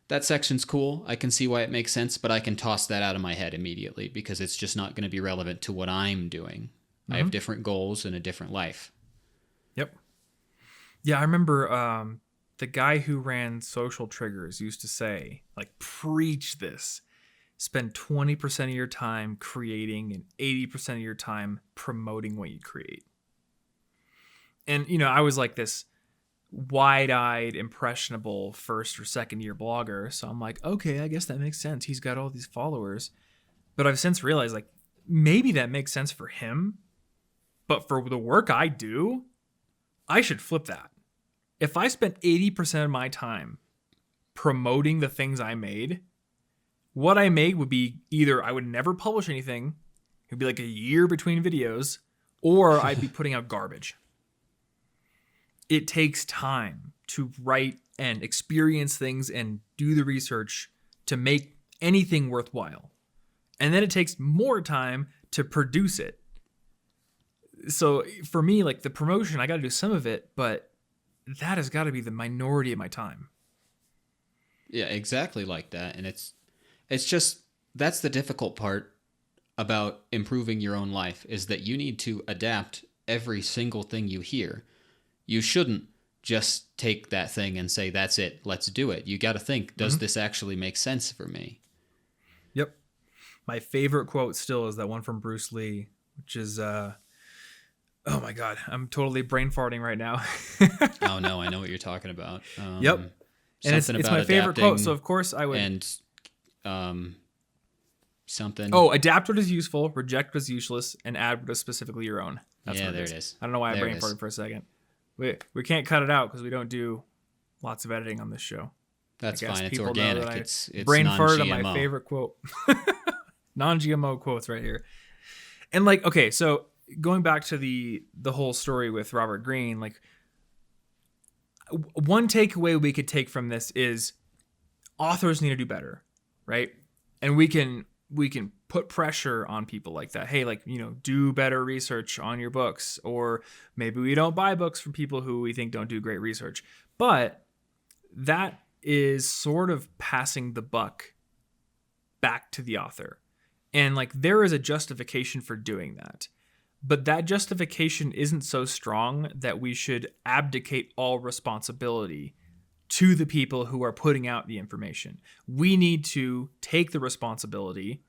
that section's cool. I can see why it makes sense, but I can toss that out of my head immediately because it's just not going to be relevant to what I'm doing. Mm-hmm. I have different goals and a different life. Yep. Yeah, I remember the guy who ran Social Triggers used to say, like, preach this. Spend 20% of your time creating and 80% of your time promoting what you create. And, I was like this wide-eyed, impressionable first or second year blogger. So I'm like, okay, I guess that makes sense. He's got all these followers. But I've since realized, like, maybe that makes sense for him. But for the work I do, I should flip that. If I spent 80% of my time promoting the things I made, what I made would be either I would never publish anything, it would be like a year between videos, or I'd be putting out garbage. It takes time to write and experience things and do the research to make anything worthwhile. And then it takes more time to produce it. So for me, like the promotion, I got to do some of it, but that has got to be the minority of my time. Yeah, exactly like that. And it's just, that's the difficult part about improving your own life, is that you need to adapt every single thing you hear. You shouldn't just take that thing and say, that's it, let's do it. You got to think, does this actually make sense for me? Yep. My favorite quote still is that one from Bruce Lee, which is, oh my God, I'm totally brain farting right now. Oh no, I know what you're talking about. Yep. And it's my favorite quote. So of course I would. And something. Oh, adapt what is useful, reject what is useless, and add what is specifically your own. That's yeah, what there it is. I don't know why I There brain it is. farted for a second. We can't cut it out because we don't do lots of editing on this show. That's I guess fine. It's people know organic. that I It's brain farted non-GMO. on my favorite quote. Non-GMO quotes right here. And like, okay, so going back to the whole story with Robert Greene, like one takeaway we could take from this is authors need to do better, right? And we can put pressure on people like that. Hey, like, you know, do better research on your books, or maybe we don't buy books from people who we think don't do great research. But that is sort of passing the buck back to the author. And like there is a justification for doing that. But that justification isn't so strong that we should abdicate all responsibility to the people who are putting out the information. We need to take the responsibility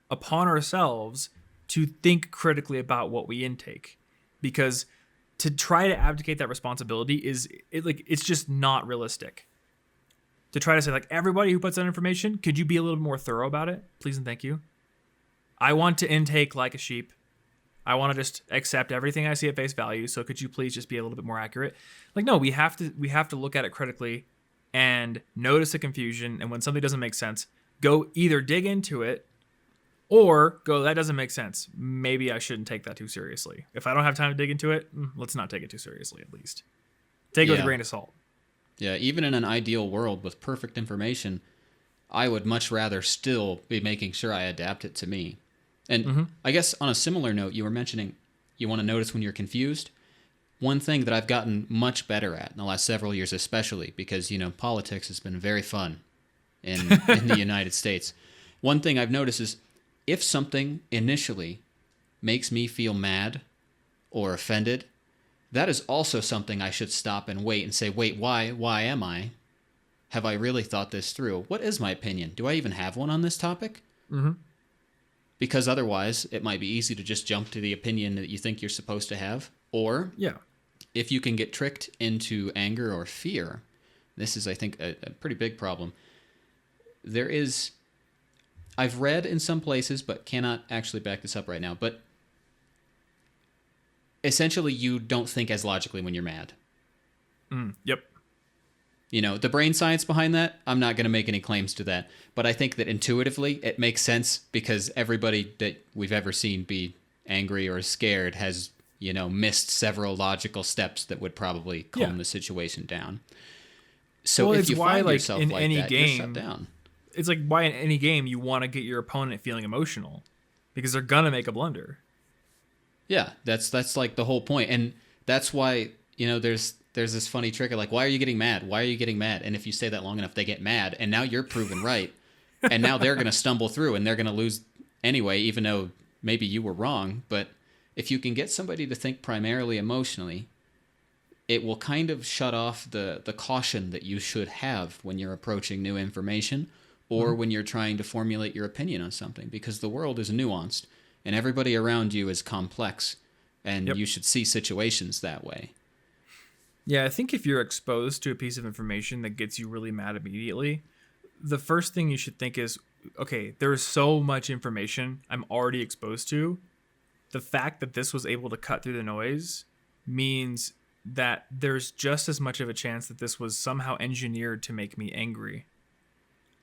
upon ourselves to think critically about what we intake. Because to try to abdicate that responsibility it's just not realistic. To try to say, like, everybody who puts out information, could you be a little bit more thorough about it? Please and thank you. I want to intake like a sheep. I want to just accept everything I see at face value. So could you please just be a little bit more accurate? Like, no, we have to look at it critically and notice the confusion. And when something doesn't make sense, go either dig into it or go, that doesn't make sense. Maybe I shouldn't take that too seriously. If I don't have time to dig into it, let's not take it too seriously, at least. Take it with a grain of salt. Yeah, even in an ideal world with perfect information, I would much rather still be making sure I adapt it to me. And I guess on a similar note, you were mentioning you want to notice when you're confused. One thing that I've gotten much better at in the last several years, especially because, you know, politics has been very fun in the United States. One thing I've noticed is if something initially makes me feel mad or offended, that is also something I should stop and wait and say, wait, why? Why am I? Have I really thought this through? What is my opinion? Do I even have one on this topic? Mm-hmm. Because otherwise, it might be easy to just jump to the opinion that you think you're supposed to have. Or, if you can get tricked into anger or fear, this is, I think, a pretty big problem. I've read in some places, but cannot actually back this up right now, but essentially you don't think as logically when you're mad. Yep. You know, the brain science behind that, I'm not going to make any claims to that. But I think that intuitively it makes sense because everybody that we've ever seen be angry or scared has, you know, missed several logical steps that would probably calm the situation down. So if you find yourself like that, you're shut down. It's like why in any game you want to get your opponent feeling emotional because they're going to make a blunder. Yeah, that's like the whole point. And that's why, you know, there's this funny trick of like, why are you getting mad? Why are you getting mad? And if you say that long enough, they get mad. And now you're proven right. And now they're going to stumble through and they're going to lose anyway, even though maybe you were wrong. But if you can get somebody to think primarily emotionally, it will kind of shut off the caution that you should have when you're approaching new information or when you're trying to formulate your opinion on something, because the world is nuanced and everybody around you is complex, and you should see situations that way. Yeah, I think if you're exposed to a piece of information that gets you really mad immediately, the first thing you should think is, okay, there's so much information I'm already exposed to. The fact that this was able to cut through the noise means that there's just as much of a chance that this was somehow engineered to make me angry.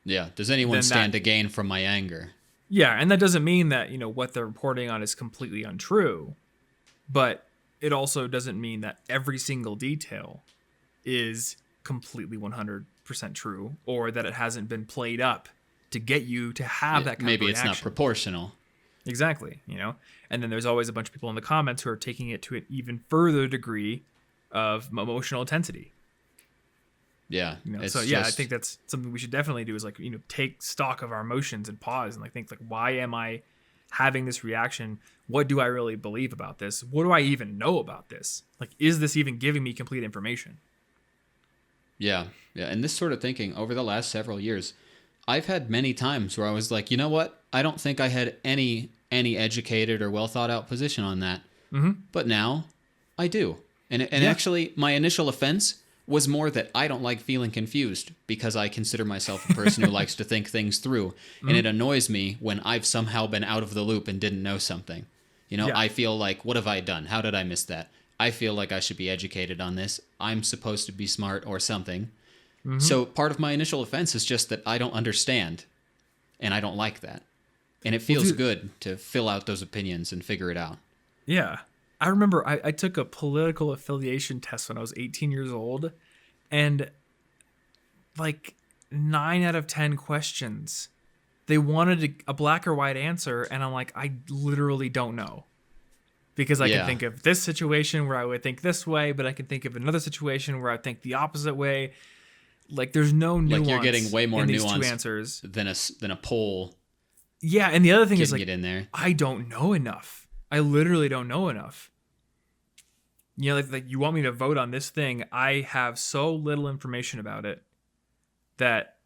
Yeah. Does anyone stand to gain from my anger? Yeah, and that doesn't mean that, you know, what they're reporting on is completely untrue, but it also doesn't mean that every single detail is completely 100% true, or that it hasn't been played up to get you to have that kind maybe of it's reaction. not proportional. Exactly, you know. And then there's always a bunch of people in the comments who are taking it to an even further degree of emotional intensity. Yeah. You know, so yeah, I think that's something we should definitely do is like, you know, take stock of our emotions and pause and like think like, why am I having this reaction? What do I really believe about this? What do I even know about this? Like, is this even giving me complete information? Yeah. Yeah. And this sort of thinking over the last several years, I've had many times where I was like, you know what? I don't think I had any educated or well thought out position on that. Mm-hmm. But now I do. And Yeah. actually my initial offense was more that I don't like feeling confused because I consider myself a person who likes to think things through. And Mm-hmm. it annoys me when I've somehow been out of the loop and didn't know something. You know, Yeah. I feel like, what have I done? How did I miss that? I feel like I should be educated on this. I'm supposed to be smart or something. Mm-hmm. So part of my initial offense is just that I don't understand, and I don't like that. And it Well, feels dude, good to fill out those opinions and figure it out. yeah. I remember I took a political affiliation test when I was 18 years old, and like 9 out of 10 questions, they wanted a black or white answer, and I'm like, I literally don't know. Because I can Yeah. think of this situation where I would think this way, but I can think of another situation where I think the opposite way. Like there's no Like you're getting nuance way more in these two nuance answers. than a poll Yeah, and the other thing is getting like it in there. I don't know enough. I literally don't know enough. You know, like you want me to vote on this thing. I have so little information about it that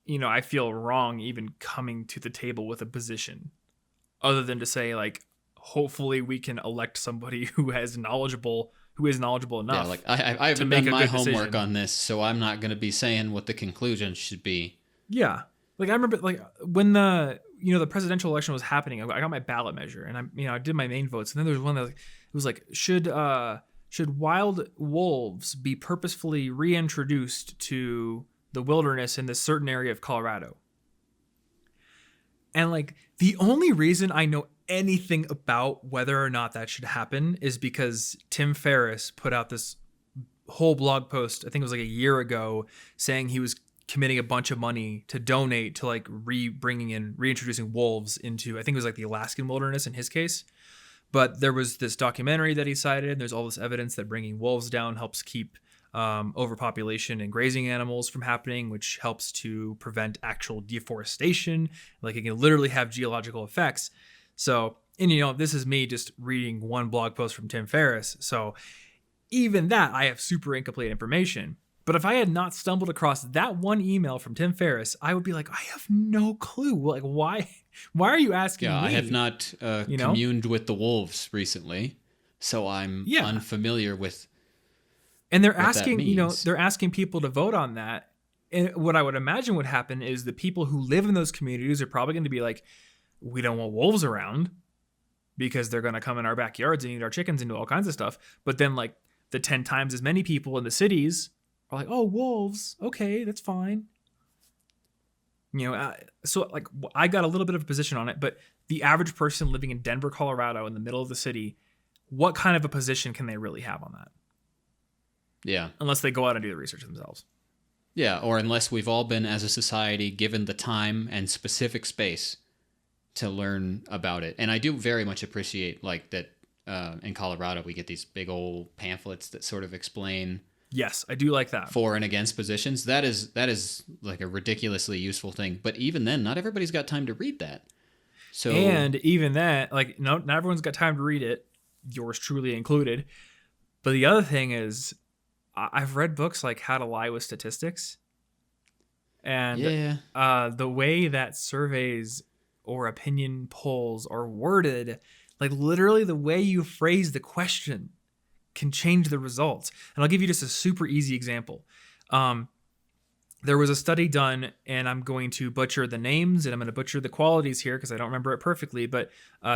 I feel wrong even coming to the table with a position other than to say like hopefully we can elect somebody who is knowledgeable Yeah, enough like I to haven't make done a my good homework decision. on this, so I'm not going to be saying what the conclusion should be. Yeah. Like I remember like when the presidential election was happening, I got my ballot measure and I did my main votes. And then there was one that it was like, should wild wolves be purposefully reintroduced to the wilderness in this certain area of Colorado? And like the only reason I know anything about whether or not that should happen is because Tim Ferriss put out this whole blog post, I think it was like a year ago, saying he was committing a bunch of money to donate to like reintroducing wolves into, I think it was like the Alaskan wilderness in his case. But there was this documentary that he cited. There's all this evidence that bringing wolves down helps keep overpopulation and grazing animals from happening, which helps to prevent actual deforestation. Like it can literally have geological effects. So, and this is me just reading one blog post from Tim Ferriss. So even that, I have super incomplete information. But if I had not stumbled across that one email from Tim Ferriss, I would be like, I have no clue. Like, why are you asking Yeah, me? I have not You know? communed with the wolves recently, so I'm Yeah. unfamiliar with And they're what that asking, means. they're asking people to vote on that. And what I would imagine would happen is the people who live in those communities are probably going to be like, we don't want wolves around because they're going to come in our backyards and eat our chickens and do all kinds of stuff. But then like the 10 times as many people in the cities are like, oh, wolves. Okay, that's fine. So like I got a little bit of a position on it, but the average person living in Denver, Colorado, in the middle of the city, what kind of a position can they really have on that? Yeah. Unless they go out and do the research themselves. Yeah, or unless we've all been as a society given the time and specific space to learn about it. And I do very much appreciate like that in Colorado we get these big old pamphlets that sort of explain Yes, I do like that. for and against positions. That is like a ridiculously useful thing. But even then, not everybody's got time to read that. So And even that, like, no, not everyone's got time to read it, yours truly included. But the other thing is, I've read books like How to Lie with Statistics. And yeah, the way that surveys or opinion polls are worded, like literally the way you phrase the question can change the results. And I'll give you just a super easy example. There was a study done, and I'm going to butcher the names and I'm going to butcher the qualities here because I don't remember it perfectly, but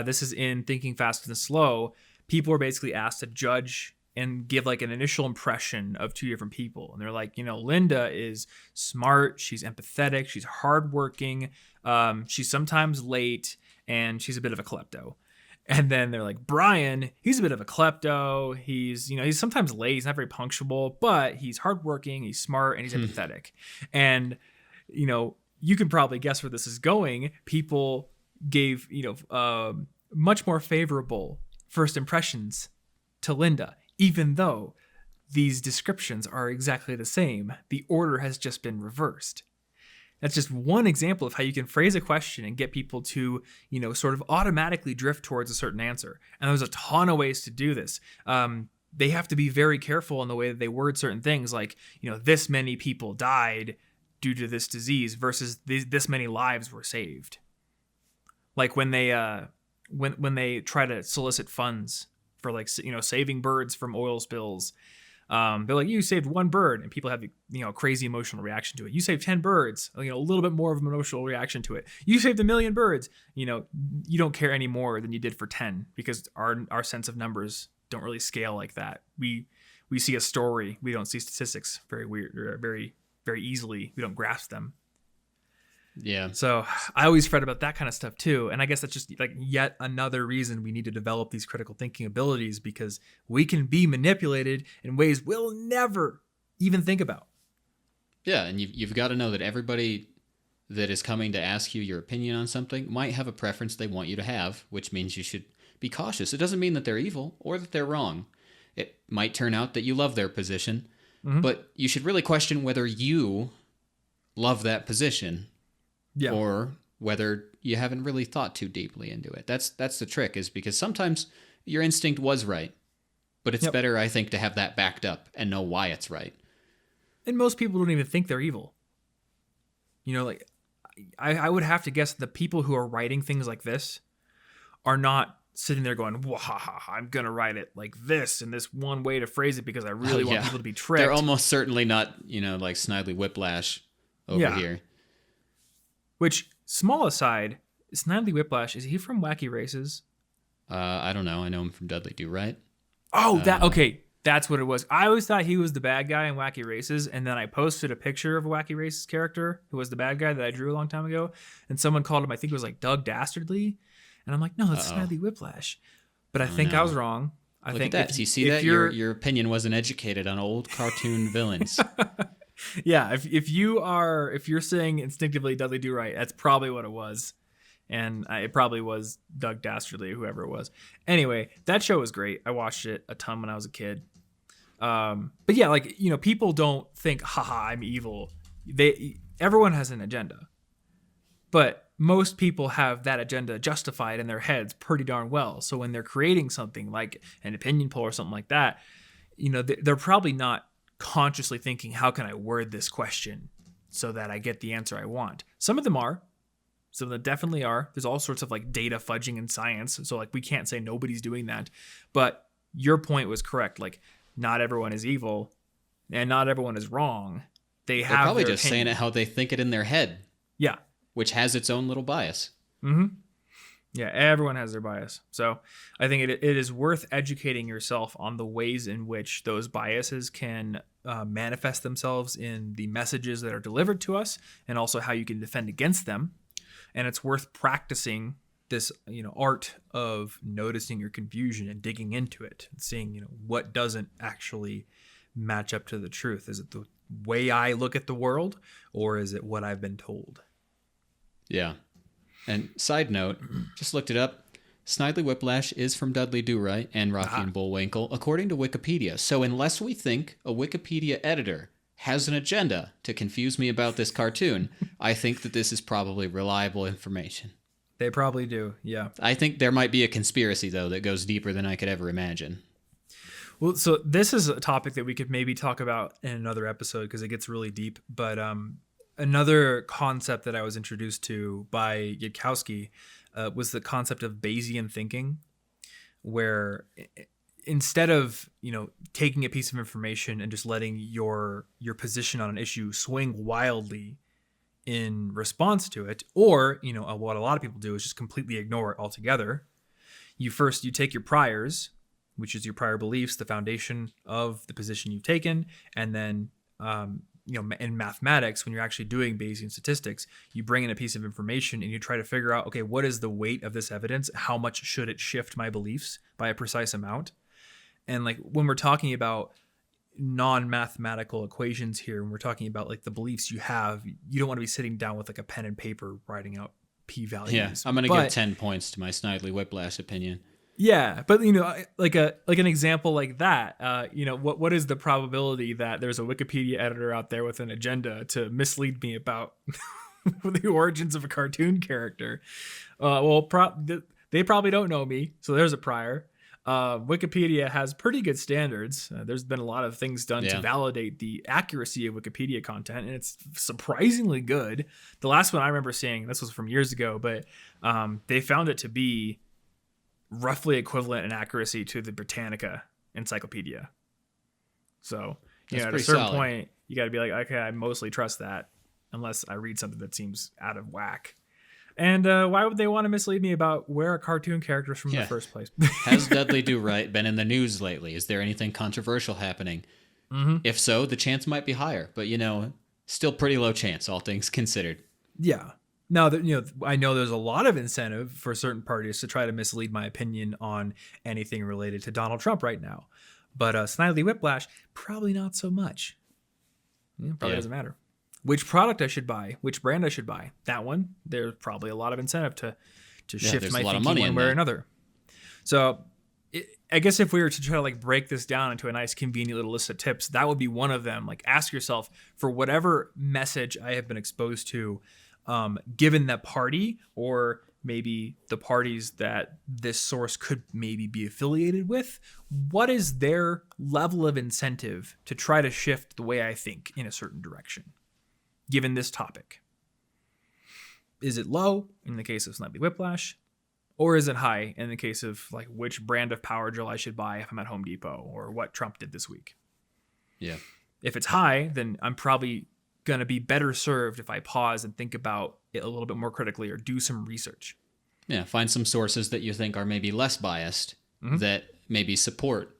this is in Thinking Fast and Slow. People were basically asked to judge and give like an initial impression of two different people. And they're like, Linda is smart, she's empathetic, she's hardworking, she's sometimes late, and she's a bit of a klepto. And then they're like, Brian, he's a bit of a klepto. He's sometimes late. He's not very punctual, but he's hardworking. He's smart and he's empathetic. And, you can probably guess where this is going. People gave, much more favorable first impressions to Linda, even though these descriptions are exactly the same. The order has just been reversed. That's just one example of how you can phrase a question and get people to, sort of automatically drift towards a certain answer. And there's a ton of ways to do this. they have to be very careful in the way that they word certain things, like, this many people died due to this disease versus this many lives were saved. Like when they when they try to solicit funds for, like, saving birds from oil spills, they're like, you saved one bird, and people have a crazy emotional reaction to it. You saved 10 birds, a little bit more of an emotional reaction to it. You saved 1,000,000 birds, you don't care any more than you did for 10, because our sense of numbers don't really scale like that. We see a story, we don't see statistics very weird, or very, very easily. We don't grasp them. Yeah. So I always fret about that kind of stuff too. And I guess that's just like yet another reason we need to develop these critical thinking abilities, because we can be manipulated in ways we'll never even think about. Yeah, and you've got to know that everybody that is coming to ask you your opinion on something might have a preference they want you to have, which means you should be cautious. It doesn't mean that they're evil or that they're wrong. It might turn out that you love their position, but you should really question whether you love that position, or whether you haven't really thought too deeply into it. That's the trick, is because sometimes your instinct was right, but it's better, I think, to have that backed up and know why it's right. And most people don't even think they're evil. Like, I would have to guess the people who are writing things like this are not sitting there going, I'm going to write it like this and this one way to phrase it because I really want people to be tricked. They're almost certainly not, like Snidely Whiplash over here. Which, small aside, Snidely Whiplash, is he from Wacky Races? I don't know. I know him from Dudley Do Right. Oh, okay. That's what it was. I always thought he was the bad guy in Wacky Races, and then I posted a picture of a Wacky Races character who was the bad guy that I drew a long time ago, and someone called him, I think it was like Doug Dastardly, and I'm like, no, that's Snidely Whiplash. But I think I was wrong. Look at that. You see that? Your opinion wasn't educated on old cartoon villains. Yeah, if you're saying instinctively Dudley Do Right, that's probably what it was. And it probably was Doug Dastardly, whoever it was. Anyway, that show was great. I watched it a ton when I was a kid. But yeah, like, people don't think, haha, I'm evil. Everyone has an agenda. But most people have that agenda justified in their heads pretty darn well. So when they're creating something like an opinion poll or something like that, they're probably not consciously thinking, how can I word this question so that I get the answer I want? Some of them are. Some of them definitely are. There's all sorts of like data fudging in science. So like we can't say nobody's doing that. But your point was correct. Like, not everyone is evil and not everyone is wrong. They're probably their just opinion. saying it how they think it in their head. Yeah. Which has its own little bias. Mm-hmm. Yeah, everyone has their bias. So I think it is worth educating yourself on the ways in which those biases can manifest themselves in the messages that are delivered to us, and also how you can defend against them. And it's worth practicing this, art of noticing your confusion and digging into it and seeing, what doesn't actually match up to the truth. Is it the way I look at the world, or is it what I've been told? Yeah. And side note, just looked it up. Snidely Whiplash is from Dudley Do Right and Rocky and Bullwinkle, according to Wikipedia. So unless we think a Wikipedia editor has an agenda to confuse me about this cartoon, I think that this is probably reliable information. They probably do, yeah. I think there might be a conspiracy, though, that goes deeper than I could ever imagine. Well, so this is a topic that we could maybe talk about in another episode because it gets really deep. But another concept that I was introduced to by Yudkowsky was the concept of Bayesian thinking, where instead of taking a piece of information and just letting your position on an issue swing wildly in response to it, or what a lot of people do is just completely ignore it altogether. You take your priors, which is your prior beliefs, the foundation of the position you've taken, and then in mathematics, when you're actually doing Bayesian statistics, you bring in a piece of information and you try to figure out, okay, what is the weight of this evidence? How much should it shift my beliefs by a precise amount? And like when we're talking about non-mathematical equations here, when we're talking about like the beliefs you have, you don't want to be sitting down with like a pen and paper writing out p-values. Yeah, I'm going to give 10 points to my Snidely Whiplash opinion. Yeah, but like an example like that, what is the probability that there's a Wikipedia editor out there with an agenda to mislead me about the origins of a cartoon character? They probably don't know me, so there's a prior. Wikipedia has pretty good standards. There's been a lot of things done to Yeah. validate the accuracy of Wikipedia content, and it's surprisingly good. The last one I remember seeing, this was from years ago, but they found it to be roughly equivalent in accuracy to the Britannica Encyclopedia. So, That's at a pretty certain solid. point, you got to be like, okay, I mostly trust that unless I read something that seems out of whack. And why would they want to mislead me about where a cartoon character is from in Yeah. the first place? Has Dudley Do Right been in the news lately? Is there anything controversial happening? Mm-hmm. If so, the chance might be higher, but still pretty low chance, all things considered. Yeah. Now that I know there's a lot of incentive for certain parties to try to mislead my opinion on anything related to Donald Trump right now, but Snidely Whiplash probably not so much. Probably doesn't matter which product I should buy, which brand I should buy. That one, there's probably a lot of incentive to shift there's my a lot of thinking money one in way or that. another. So I guess if we were to try to like break this down into a nice convenient little list of tips, that would be one of them. Like ask yourself, for whatever message I have been exposed to, given that party or maybe the parties that this source could maybe be affiliated with, what is their level of incentive to try to shift the way I think in a certain direction, given this topic? Is it low in the case of Snidely Whiplash? Or is it high in the case of like which brand of power drill I should buy if I'm at Home Depot, or what Trump did this week? Yeah. If it's high, then I'm probably going to be better served if I pause and think about it a little bit more critically or do some research. Yeah, find some sources that you think are maybe less biased that maybe support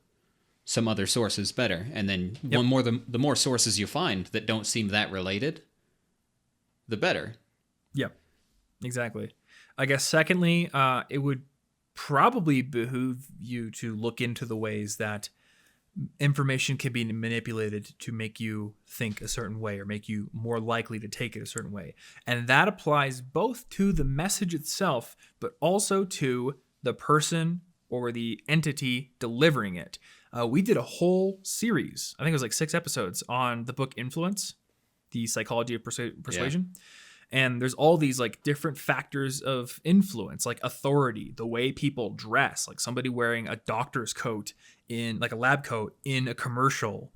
some other sources better. And then the more sources you find that don't seem that related, the better. Yeah, exactly. I guess secondly, it would probably behoove you to look into the ways that information can be manipulated to make you think a certain way or make you more likely to take it a certain way. And that applies both to the message itself, but also to the person or the entity delivering it. We did a whole series, I think it was like 6 episodes, on the book Influence, the psychology of persuasion. Yeah. And there's all these like different factors of influence, like authority, the way people dress, like somebody wearing a doctor's coat in like a lab coat in a commercial.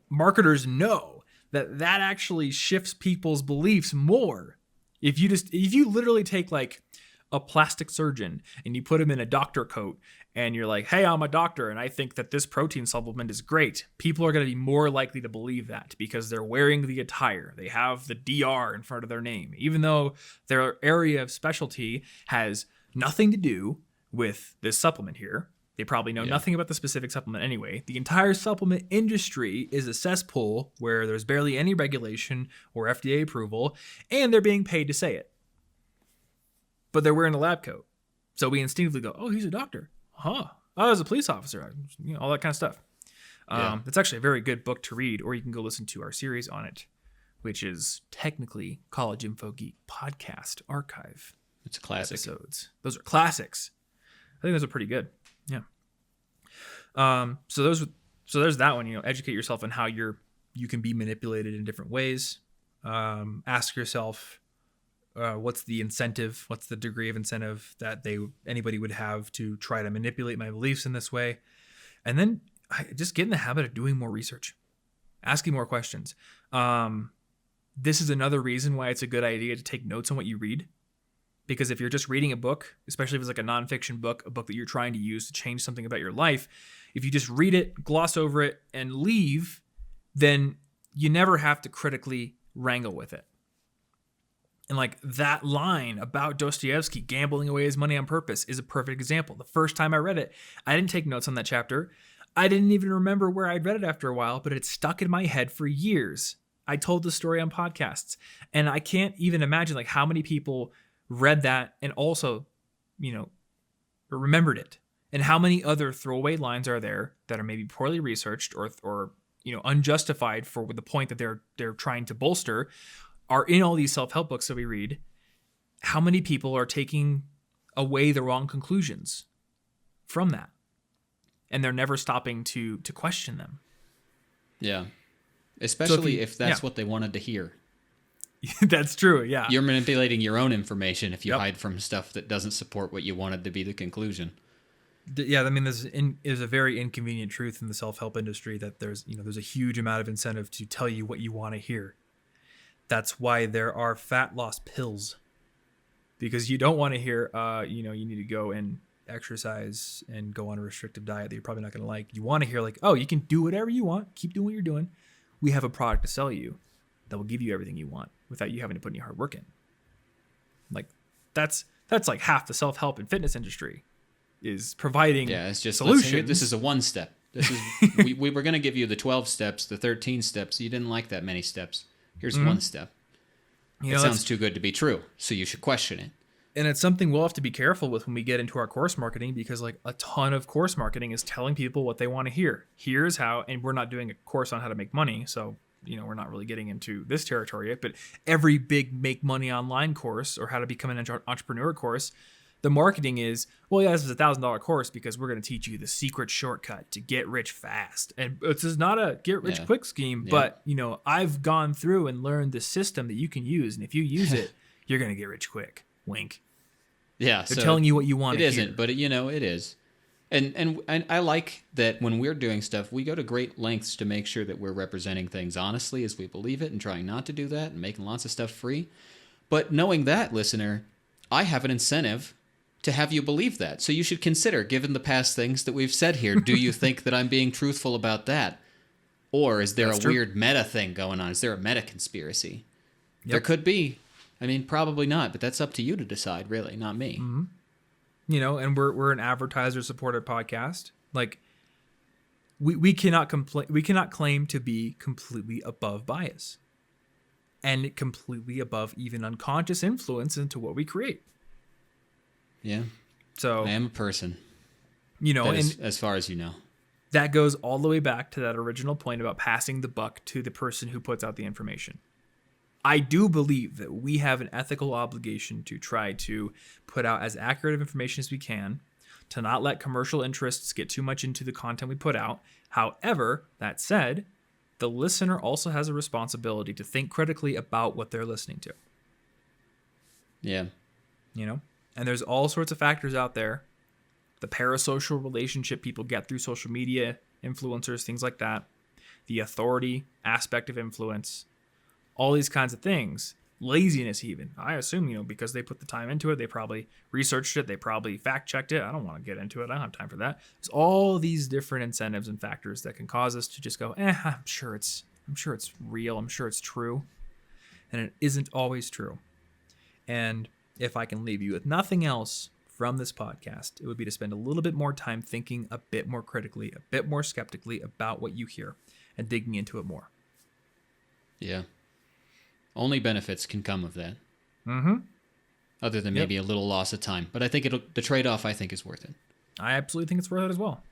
Marketers know that actually shifts people's beliefs more. If you literally take like a plastic surgeon and you put him in a doctor coat and you're like, hey, I'm a doctor and I think that this protein supplement is great, people are going to be more likely to believe that because they're wearing the attire. They have the DR in front of their name, even though their area of specialty has nothing to do with this supplement here. They probably know nothing about the specific supplement anyway. The entire supplement industry is a cesspool where there's barely any regulation or FDA approval, and they're being paid to say it. But they're wearing a lab coat. So we instinctively go, oh, he's a doctor. Huh. Oh, he's a police officer. All that kind of stuff. It's actually a very good book to read, or you can go listen to our series on it, which is technically College Info Geek Podcast Archive. It's a classic. Episodes. Those are classics. I think those are pretty good. Yeah. So there's that one. Educate yourself on how you can be manipulated in different ways. Ask yourself, what's the incentive? What's the degree of incentive that anybody would have to try to manipulate my beliefs in this way? And then just get in the habit of doing more research, asking more questions. This is another reason why it's a good idea to take notes on what you read. Because if you're just reading a book, especially if it's like a nonfiction book, a book that you're trying to use to change something about your life, if you just read it, gloss over it, and leave, then you never have to critically wrangle with it. And like that line about Dostoevsky gambling away his money on purpose is a perfect example. The first time I read it, I didn't take notes on that chapter. I didn't even remember where I'd read it after a while, but it stuck in my head for years. I told the story on podcasts, and I can't even imagine like how many people read that and also, remembered it. And how many other throwaway lines are there that are maybe poorly researched or unjustified for the point that they're trying to bolster are in all these self-help books that we read. How many people are taking away the wrong conclusions from that? And they're never stopping to question them. Yeah. Especially if that's what they wanted to hear. That's true, yeah. You're manipulating your own information if you hide from stuff that doesn't support what you wanted to be the conclusion. Yeah, I mean, there's a very inconvenient truth in the self-help industry that there's a huge amount of incentive to tell you what you want to hear. That's why there are fat loss pills, because you don't want to hear, you need to go and exercise and go on a restrictive diet that you're probably not going to like. You want to hear like, oh, you can do whatever you want, keep doing what you're doing. We have a product to sell you that will give you everything you want without you having to put any hard work in. Like that's like half the self-help and fitness industry is providing it's just solutions. This is a one step. This is we were going to give you the 12 steps, the 13 steps. You didn't like that many steps. Here's one step. It sounds too good to be true, so you should question it. And it's something we'll have to be careful with when we get into our course marketing, because like a ton of course marketing is telling people what they want to hear. Here's how, and we're not doing a course on how to make money, so we're not really getting into this territory yet, but every big make money online course or how to become an entrepreneur course, the marketing is, well, yeah, this is a $1,000 course because we're going to teach you the secret shortcut to get rich fast. And this is not a get rich quick scheme, but I've gone through and learned the system that you can use. And if you use it, you're going to get rich quick. Wink. Yeah. They're telling you what you want to hear. It isn't, but it is. And I like that when we're doing stuff, we go to great lengths to make sure that we're representing things honestly as we believe it and trying not to do that and making lots of stuff free. But knowing that, listener, I have an incentive to have you believe that. So you should consider, given the past things that we've said here, do you think that I'm being truthful about that? Or is there weird meta thing going on? Is there a meta conspiracy? Yep. There could be. I mean, probably not, but that's up to you to decide, really, not me. Mm-hmm. And we're an advertiser-supported podcast. Like, we cannot claim to be completely above bias and completely above even unconscious influence into what we create. Yeah. So I am a person. As far as you know. That goes all the way back to that original point about passing the buck to the person who puts out the information. I do believe that we have an ethical obligation to try to put out as accurate of information as we can, to not let commercial interests get too much into the content we put out. However, that said, the listener also has a responsibility to think critically about what they're listening to. Yeah. And there's all sorts of factors out there. The parasocial relationship people get through social media, influencers, things like that. The authority aspect of influence. All these kinds of things. Laziness even. I assume, because they put the time into it, they probably researched it, they probably fact-checked it. I don't want to get into it. I don't have time for that. There's all these different incentives and factors that can cause us to just go, I'm sure it's real. I'm sure it's true. And it isn't always true. And if I can leave you with nothing else from this podcast, it would be to spend a little bit more time thinking a bit more critically, a bit more skeptically about what you hear and digging into it more. Yeah. Only benefits can come of that. Mm-hmm. Other than maybe a little loss of time. But I think the trade-off, I think, is worth it. I absolutely think it's worth it as well.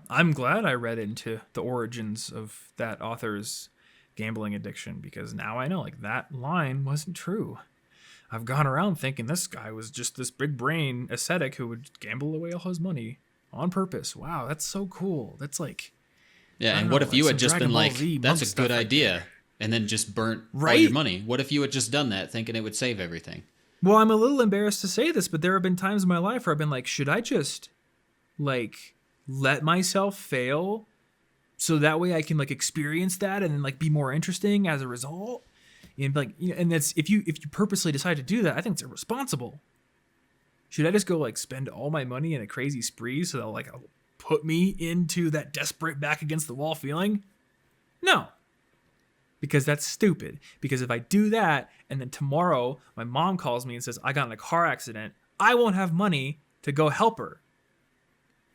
I'm glad I read into the origins of that author's gambling addiction, because now I know, like, that line wasn't true. I've gone around thinking this guy was just this big brain ascetic who would gamble away all his money on purpose. Wow, that's so cool. That's like... Yeah, and what if you had just been like, that's a good idea, and then just burnt all your money? What if you had just done that thinking it would save everything? Well, I'm a little embarrassed to say this, but there have been times in my life where I've been like, should I just, like, let myself fail so that way I can, like, experience that and then, like, be more interesting as a result? And like, and that's if you purposely decide to do that, I think it's irresponsible. Should I just go like spend all my money in a crazy spree so that'll like put me into that desperate back against the wall feeling? No. Because that's stupid. Because if I do that and then tomorrow my mom calls me and says I got in a car accident, I won't have money to go help her.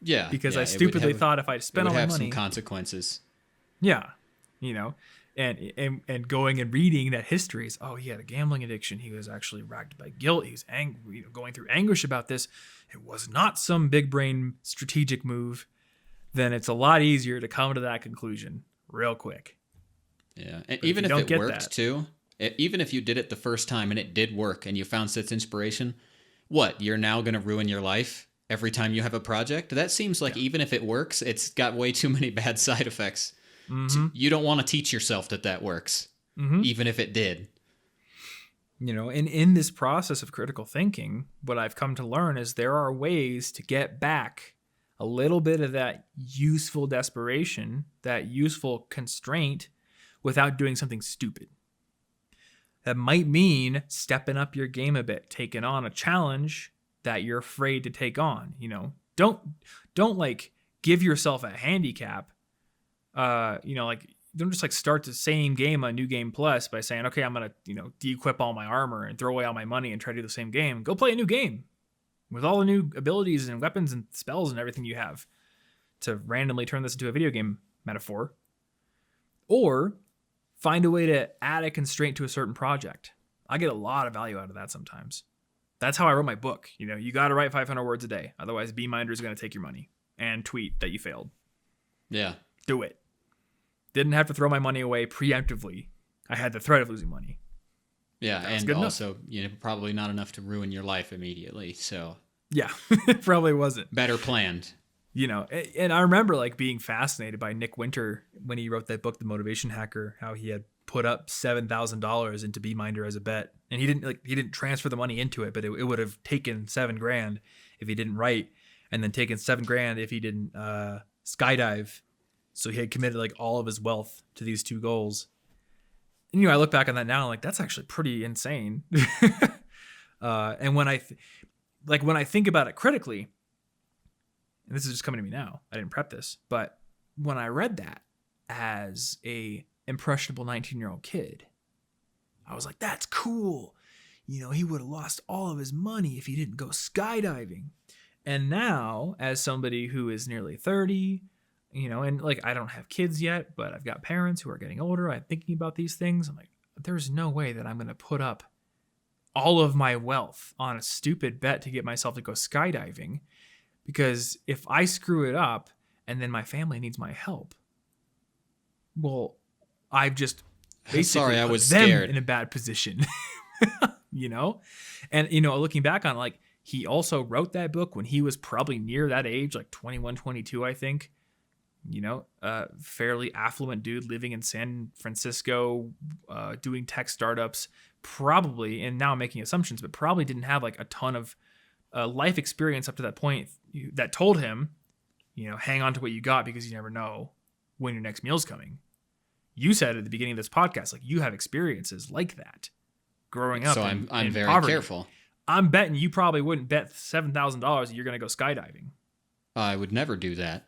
Yeah. Because I stupidly thought if I spent all my money, some consequences. Yeah. And going and reading that history is, oh, he had a gambling addiction. He was actually racked by guilt. He was angry, going through anguish about this. It was not some big brain strategic move. Then it's a lot easier to come to that conclusion real quick. Yeah. And even if it worked too, even if you did it the first time and it did work and you found such inspiration, what, you're now going to ruin your life every time you have a project? That seems like even if it works, it's got way too many bad side effects. Mm-hmm. You don't want to teach yourself that works, even if it did. And in this process of critical thinking, what I've come to learn is there are ways to get back a little bit of that useful desperation, that useful constraint without doing something stupid. That might mean stepping up your game a bit, taking on a challenge that you're afraid to take on. Don't like give yourself a handicap. Like don't just like start the same game on New Game Plus by saying, okay, I'm gonna de-equip all my armor and throw away all my money and try to do the same game. Go play a new game with all the new abilities and weapons and spells and everything you have to randomly turn this into a video game metaphor. Or find a way to add a constraint to a certain project. I get a lot of value out of that sometimes. That's how I wrote my book. You got to write 500 words a day. Otherwise, BeMinder is going to take your money and tweet that you failed. Yeah. Do it. Didn't have to throw my money away preemptively. I had the threat of losing money. Yeah, and also, probably not enough to ruin your life immediately. So yeah, it probably wasn't. Better planned. And I remember like being fascinated by Nick Winter when he wrote that book, The Motivation Hacker, how he had put up $7,000 into BeMinder as a bet, and he didn't transfer the money into it, but it would have taken $7,000 if he didn't write, and then taken $7,000 if he didn't skydive. So he had committed like all of his wealth to these two goals. And I look back on that now, like that's actually pretty insane. And when I think about it critically, and this is just coming to me now, I didn't prep this, but when I read that as a impressionable 19-year-old kid, I was like, that's cool. He would have lost all of his money if he didn't go skydiving. And now, as somebody who is nearly 30, and like I don't have kids yet, but I've got parents who are getting older, I'm thinking about these things. I'm like, there's no way that I'm going to put up all of my wealth on a stupid bet to get myself to go skydiving. Because if I screw it up and then my family needs my help, well, I've just basically I put was them scared. in a bad position, And, looking back on like, he also wrote that book when he was probably near that age, like 21, 22, I think. Fairly affluent dude living in San Francisco, doing tech startups, probably, and now I'm making assumptions, but probably didn't have like a ton of life experience up to that point that told him, hang on to what you got because you never know when your next meal's coming. You said at the beginning of this podcast, like you have experiences like that growing up. So I'm in very poverty. careful. I'm betting you probably wouldn't bet $7,000 that you're going to go skydiving. I would never do that,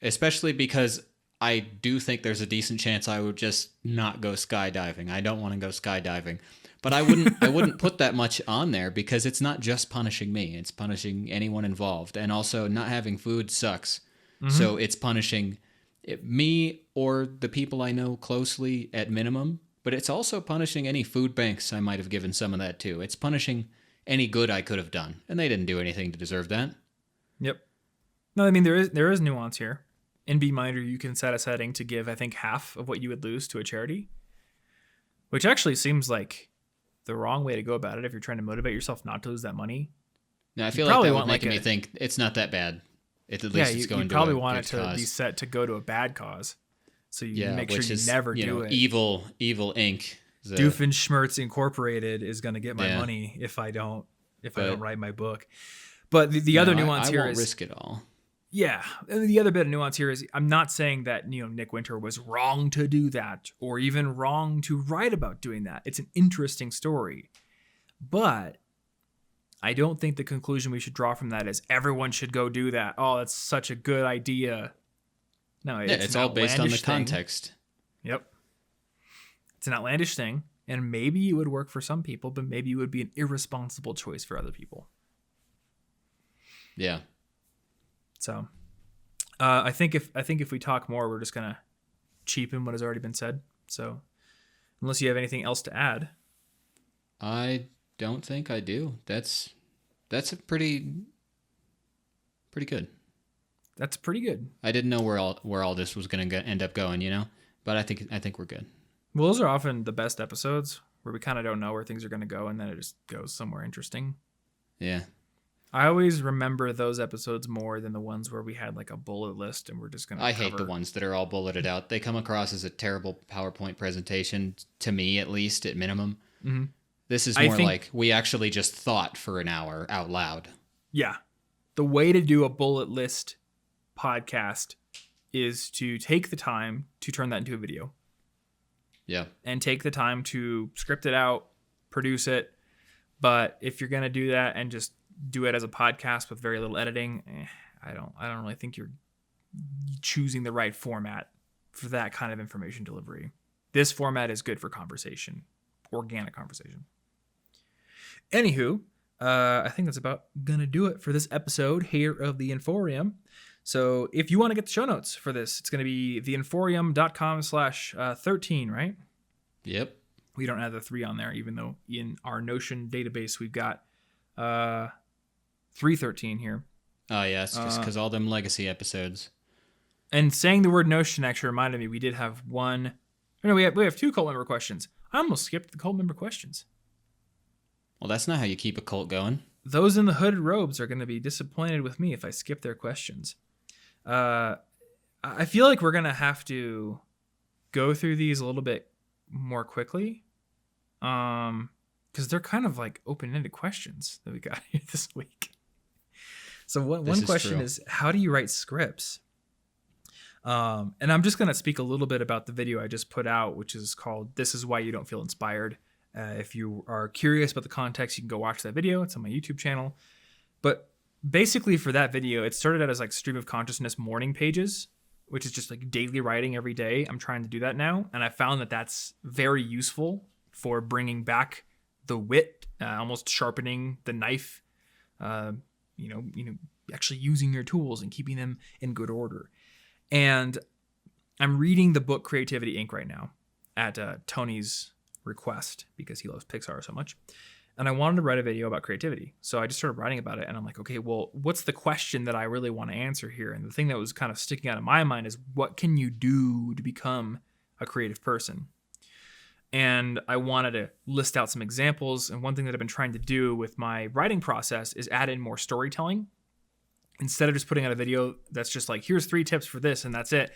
especially because I do think there's a decent chance I would just not go skydiving. I don't want to go skydiving. But I wouldn't put that much on there because it's not just punishing me. It's punishing anyone involved. And also not having food sucks. Mm-hmm. So it's punishing me or the people I know closely at minimum. But it's also punishing any food banks I might have given some of that to. It's punishing any good I could have done. And they didn't do anything to deserve that. Yep. No, I mean, there is nuance here. In BeMinder, you can set a setting to give, I think, half of what you would lose to a charity. Which actually seems like the wrong way to go about it if you're trying to motivate yourself not to lose that money. Now, I feel like that would make me think it's not that bad. At least it's going to a good cause. You probably want it to be set to go to a bad cause. So you make sure you never do it. Evil Inc. Doofenshmirtz Incorporated is going to get my money if I don't write my book. But the other nuance here is... I won't risk it all. Yeah. And the other bit of nuance here is I'm not saying that, Nick Winter was wrong to do that or even wrong to write about doing that. It's an interesting story. But I don't think the conclusion we should draw from that is everyone should go do that. Oh, that's such a good idea. No, it's all based on the context. Yep. It's an outlandish thing. And maybe it would work for some people, but maybe it would be an irresponsible choice for other people. Yeah. So, I think if we talk more, we're just gonna cheapen what has already been said. So, unless you have anything else to add, I don't think I do. That's a pretty good. That's pretty good. I didn't know where all this was gonna end up going, but I think we're good. Well, those are often the best episodes where we kind of don't know where things are gonna go, and then it just goes somewhere interesting. Yeah. I always remember those episodes more than the ones where we had like a bullet list and we're just going to hate the ones that are all bulleted out. They come across as a terrible PowerPoint presentation, to me at least, at minimum. Mm-hmm. This is more like we actually just thought for an hour out loud. Yeah. The way to do a bullet list podcast is to take the time to turn that into a video. Yeah. And take the time to script it out, produce it. But if you're going to do that and just do it as a podcast with very little editing, I don't really think you're choosing the right format for that kind of information delivery. This format is good for conversation, organic conversation. Anywho, I think that's about going to do it for this episode here of The Inforium. So if you want to get the show notes for this, it's going to be theinforium.com/13, right? Yep. We don't have the 3 on there, even though in our Notion database, we've got 313 here. Oh, yeah. It's just because all them legacy episodes. And saying the word Notion actually reminded me we did have one. No, we have 2 cult member questions. I almost skipped the cult member questions. Well, that's not how you keep a cult going. Those in the hooded robes are going to be disappointed with me if I skip their questions. I feel like we're going to have to go through these a little bit more quickly. Because they're kind of like open-ended questions that we got here this week. So one question is, how do you write scripts? And I'm just going to speak a little bit about the video I just put out, which is called This Is Why You Don't Feel Inspired. If you are curious about the context, you can go watch that video. It's on my YouTube channel. But basically for that video, it started out as like stream of consciousness morning pages, which is just like daily writing every day. I'm trying to do that now. And I found that that's very useful for bringing back the wit, almost sharpening the knife, actually using your tools and keeping them in good order. And I'm reading the book Creativity Inc. right now at Tony's request because he loves Pixar so much. And I wanted to write a video about creativity. So I just started writing about it. And I'm like, okay, well, what's the question that I really want to answer here? And the thing that was kind of sticking out of my mind is, what can you do to become a creative person? And I wanted to list out some examples. And one thing that I've been trying to do with my writing process is add in more storytelling. Instead of just putting out a video that's just like, here's 3 tips for this and that's it,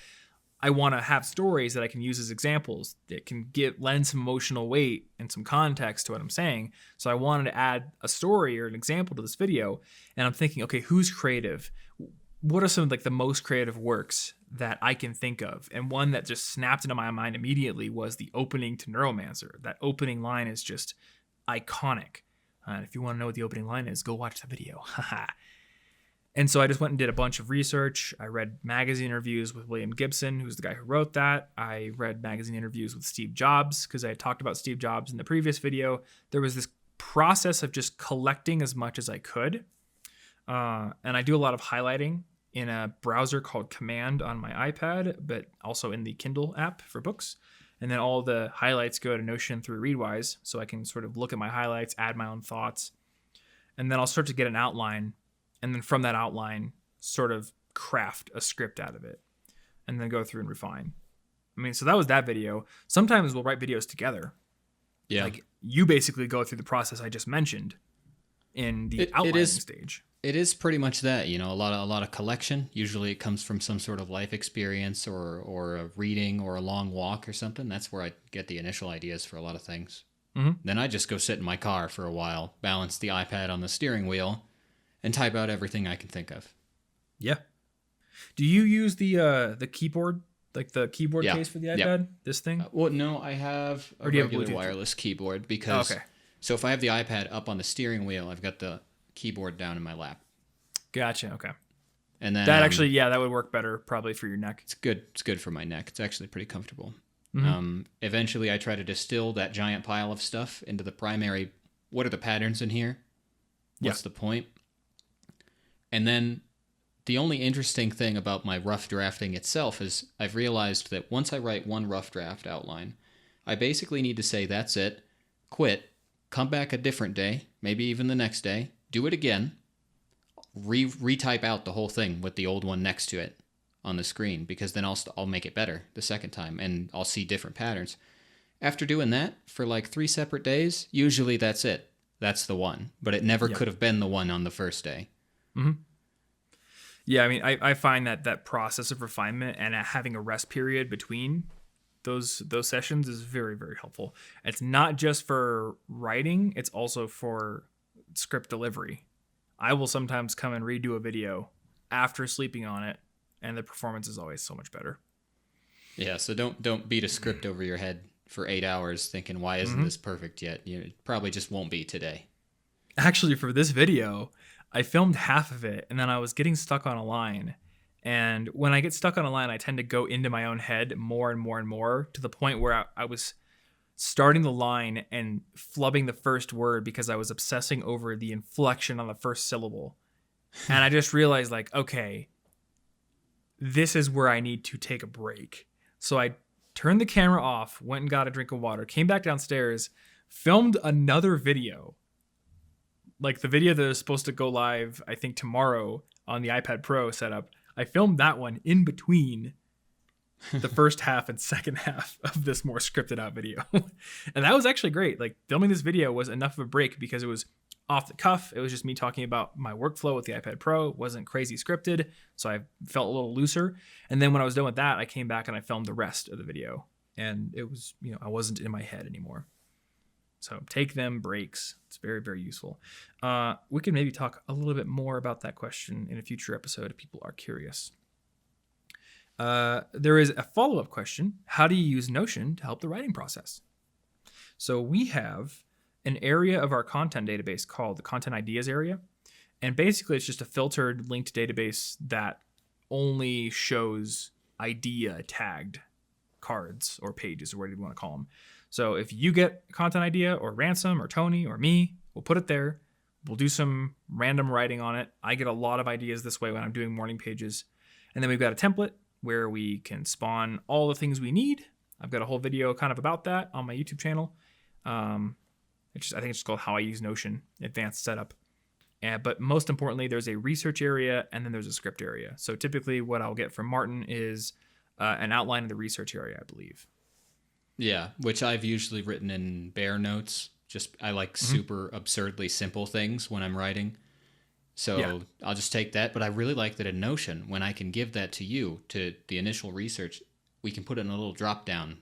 I want to have stories that I can use as examples that can lend some emotional weight and some context to what I'm saying. So I wanted to add a story or an example to this video. And I'm thinking, okay, who's creative? What are some of like the most creative works that I can think of? And one that just snapped into my mind immediately was the opening to Neuromancer. That opening line is just iconic. If you want to know what the opening line is, go watch the video. And so I just went and did a bunch of research. I read magazine interviews with William Gibson, who's the guy who wrote that. I read magazine interviews with Steve Jobs because I had talked about Steve Jobs in the previous video. There was this process of just collecting as much as I could. And I do a lot of highlighting in a browser called Command on my iPad, but also in the Kindle app for books. And then all the highlights go to Notion through Readwise, so I can sort of look at my highlights, add my own thoughts. And then I'll start to get an outline. And then from that outline, sort of craft a script out of it and then go through and refine. I mean, so that was that video. Sometimes we'll write videos together. Yeah. Like you basically go through the process I just mentioned in the outlining stage. It is pretty much that, a lot of collection. Usually it comes from some sort of life experience or a reading or a long walk or something. That's where I get the initial ideas for a lot of things. Mm-hmm. Then I just go sit in my car for a while, balance the iPad on the steering wheel, and type out everything I can think of. Yeah. Do you use the keyboard, like the keyboard case for the iPad? Yep. This thing? Well, no, I have a regular wireless keyboard because. Okay. So if I have the iPad up on the steering wheel, I've got the keyboard down in my lap. Gotcha. Okay. And then that actually, that would work better probably for your neck. It's good. It's good for my neck. It's actually pretty comfortable. Mm-hmm. Eventually, I try to distill that giant pile of stuff into the primary. What are the patterns in here? What's the point? And then the only interesting thing about my rough drafting itself is I've realized that once I write one rough draft outline, I basically need to say, that's it, quit, come back a different day, maybe even the next day, do it again, retype out the whole thing with the old one next to it on the screen, because then I'll make it better the second time and I'll see different patterns. After doing that for like 3 separate days, usually that's it. That's the one. But it never could have been the one on the first day. Mm-hmm. Yeah, I mean, I find that process of refinement and having a rest period between those sessions is very, very helpful. It's not just for writing, it's also for script delivery. I will sometimes come and redo a video after sleeping on it and the performance is always so much better. Yeah, so don't beat a script over your head for 8 hours thinking, why isn't this perfect yet? It probably just won't be today. Actually, for this video, I filmed half of it, and then I was getting stuck on a line. And when I get stuck on a line, I tend to go into my own head more and more and more, to the point where I was starting the line and flubbing the first word because I was obsessing over the inflection on the first syllable. And I just realized, like, okay, this is where I need to take a break. So I turned the camera off, went and got a drink of water, came back downstairs, filmed another video. Like the video that is supposed to go live, I think tomorrow on the iPad Pro setup. I filmed that one in between the first half and second half of this more scripted out video. And that was actually great. Like filming this video was enough of a break because it was off the cuff. It was just me talking about my workflow with the iPad Pro. It wasn't crazy scripted, so I felt a little looser. And then when I was done with that, I came back and I filmed the rest of the video. And it was, I wasn't in my head anymore. So take them breaks. It's very, very useful. We can maybe talk a little bit more about that question in a future episode if people are curious. There is a follow-up question. How do you use Notion to help the writing process? So we have an area of our content database called the Content Ideas area. And basically, it's just a filtered linked database that only shows idea tagged cards or pages, or whatever you want to call them. So if you get a content idea, or Ransom or Tony or me, we'll put it there. We'll do some random writing on it. I get a lot of ideas this way when I'm doing morning pages. And then we've got a template where we can spawn all the things we need. I've got a whole video kind of about that on my YouTube channel. I think it's just called How I Use Notion, Advanced Setup. But most importantly, there's a research area and then there's a script area. So typically what I'll get from Martin is an outline of the research area, I believe. Yeah, which I've usually written in bare notes. I like super absurdly simple things when I'm writing. So I'll just take that. But I really like that in Notion, when I can give that to you, to the initial research, we can put it in a little drop down.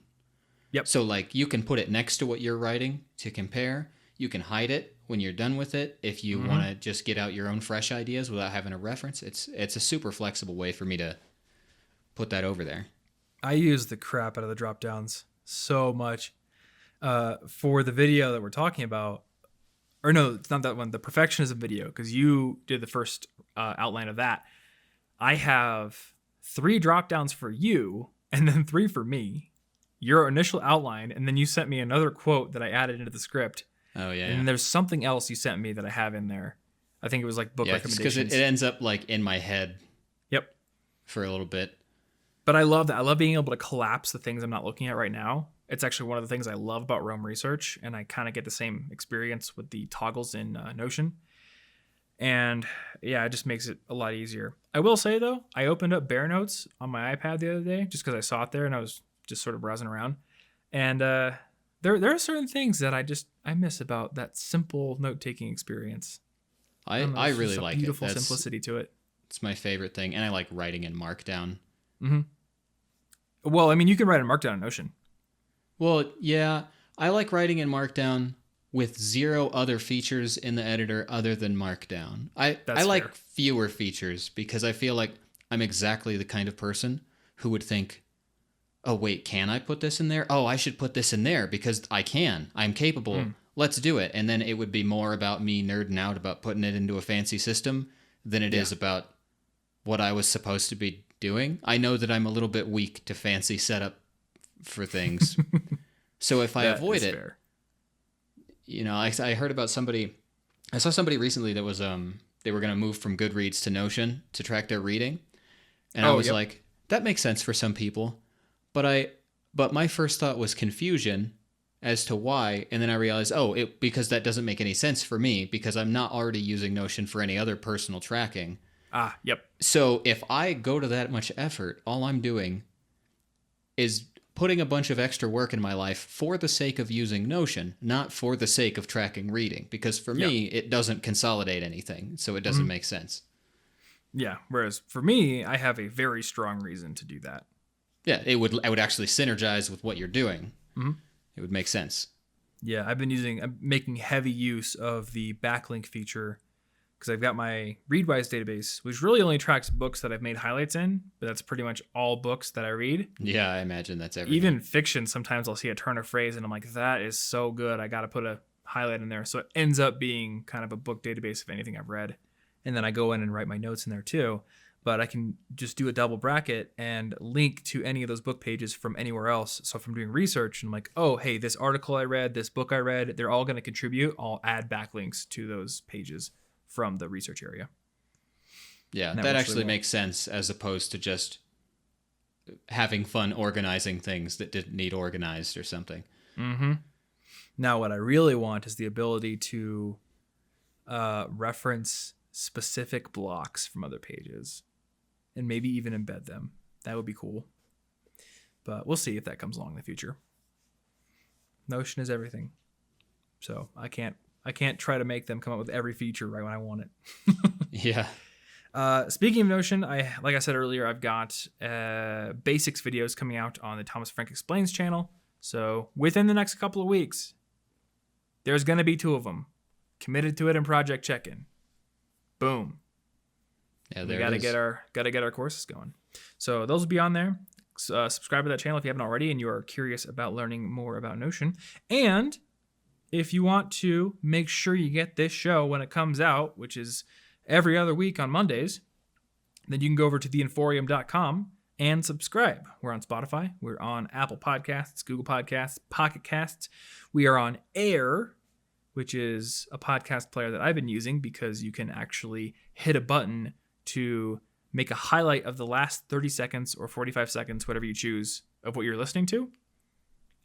Yep. So like you can put it next to what you're writing to compare. You can hide it when you're done with it if you want to just get out your own fresh ideas without having a reference. It's a super flexible way for me to put that over there. I use the crap out of the drop downs so much. For the video that we're talking about, or no, it's not that one, the perfectionism video, because you did the first outline of that. I have 3 drop downs for you and then 3 for me, your initial outline, and then you sent me another quote that I added into the script. Oh yeah. And there's something else you sent me that I have in there. I think it was like book recommendations. Because it ends up like in my head. Yep. For a little bit. But I love that. I love being able to collapse the things I'm not looking at right now. It's actually one of the things I love about Roam Research, and I kind of get the same experience with the toggles in Notion. And yeah, it just makes it a lot easier. I will say though, I opened up Bear Notes on my iPad the other day just because I saw it there and I was just sort of browsing around. And there are certain things that I miss about that simple note-taking experience. I really like it. Beautiful simplicity to it. It's my favorite thing, and I like writing in Markdown. Mm-hmm. Well, I mean, you can write in Markdown in Notion. Well, yeah, I like writing in Markdown with 0 other features in the editor other than Markdown. I like fewer features because I feel like I'm exactly the kind of person who would think, oh, wait, can I put this in there? Oh, I should put this in there because I can. I'm capable. Let's do it. And then it would be more about me nerding out about putting it into a fancy system than it is about what I was supposed to be doing. I know that I'm a little bit weak to fancy setup for things. So if I avoid it, fair. I heard about somebody, I saw somebody recently that was, they were going to move from Goodreads to Notion to track their reading. And I was like, that makes sense for some people. But my first thought was confusion as to why. And then I realized, because that doesn't make any sense for me because I'm not already using Notion for any other personal tracking. Yep. So if I go to that much effort, all I'm doing is putting a bunch of extra work in my life for the sake of using Notion, not for the sake of tracking reading. Because for me, it doesn't consolidate anything, so it doesn't make sense. Yeah, whereas for me, I have a very strong reason to do that. Yeah, I would actually synergize with what you're doing. Mm-hmm. It would make sense. Yeah, I'm making heavy use of the backlink feature because I've got my Readwise database, which really only tracks books that I've made highlights in, but that's pretty much all books that I read. Yeah, I imagine that's everything. Even fiction, sometimes I'll see a turn of phrase and I'm like, that is so good. I got to put a highlight in there. So it ends up being kind of a book database of anything I've read. And then I go in and write my notes in there too. But I can just do a double bracket and link to any of those book pages from anywhere else. So if I'm doing research and I'm like, oh, hey, this article I read, this book I read, they're all going to contribute. I'll add backlinks to those pages from the research area. Yeah, that actually makes sense as opposed to just having fun organizing things that didn't need organized or something. Mm-hmm. Now, what I really want is the ability to reference specific blocks from other pages and maybe even embed them. That would be cool. But we'll see if that comes along in the future. Notion is everything. So I can't try to make them come up with every feature right when I want it. Yeah. Speaking of Notion, like I said earlier, I've got basics videos coming out on the Thomas Frank Explains channel. So within the next couple of weeks, there's going to be 2 of them. Committed to it in Project Check-In. Boom. Yeah, we gotta get our courses going. So those will be on there. Subscribe to that channel if you haven't already and you are curious about learning more about Notion. And if you want to make sure you get this show when it comes out, which is every other week on Mondays, then you can go over to theinforium.com and subscribe. We're on Spotify. We're on Apple Podcasts, Google Podcasts, Pocket Casts. We are on Air, which is a podcast player that I've been using because you can actually hit a button to make a highlight of the last 30 seconds or 45 seconds, whatever you choose, of what you're listening to.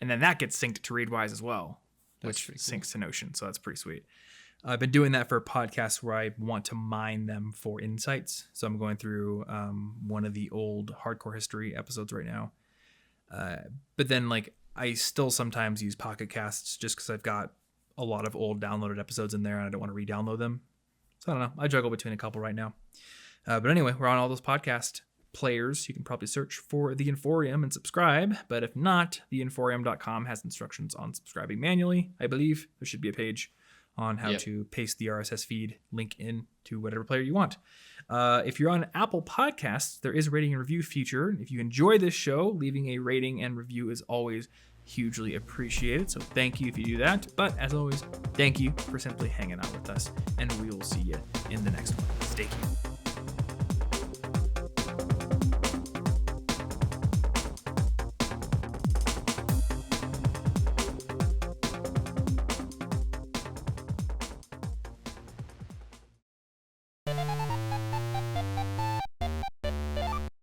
And then that gets synced to Readwise as well, which syncs to Notion. So that's pretty sweet. I've been doing that for podcasts where I want to mine them for insights. So I'm going through one of the old Hardcore History episodes right now. But then I still sometimes use Pocket Casts just because I've got a lot of old downloaded episodes in there and I don't want to re-download them. So I don't know. I juggle between a couple right now. But anyway, we're on all those podcast players. You can probably search for The Inforium and subscribe. But if not, theinforium.com has instructions on subscribing manually. I believe there should be a page on how to paste the RSS feed link in to whatever player you want. If you're on Apple Podcasts, there is a rating and review feature. If you enjoy this show, leaving a rating and review is always hugely appreciated. So thank you if you do that. But as always, thank you for simply hanging out with us. And we will see you in the next one. Stay tuned.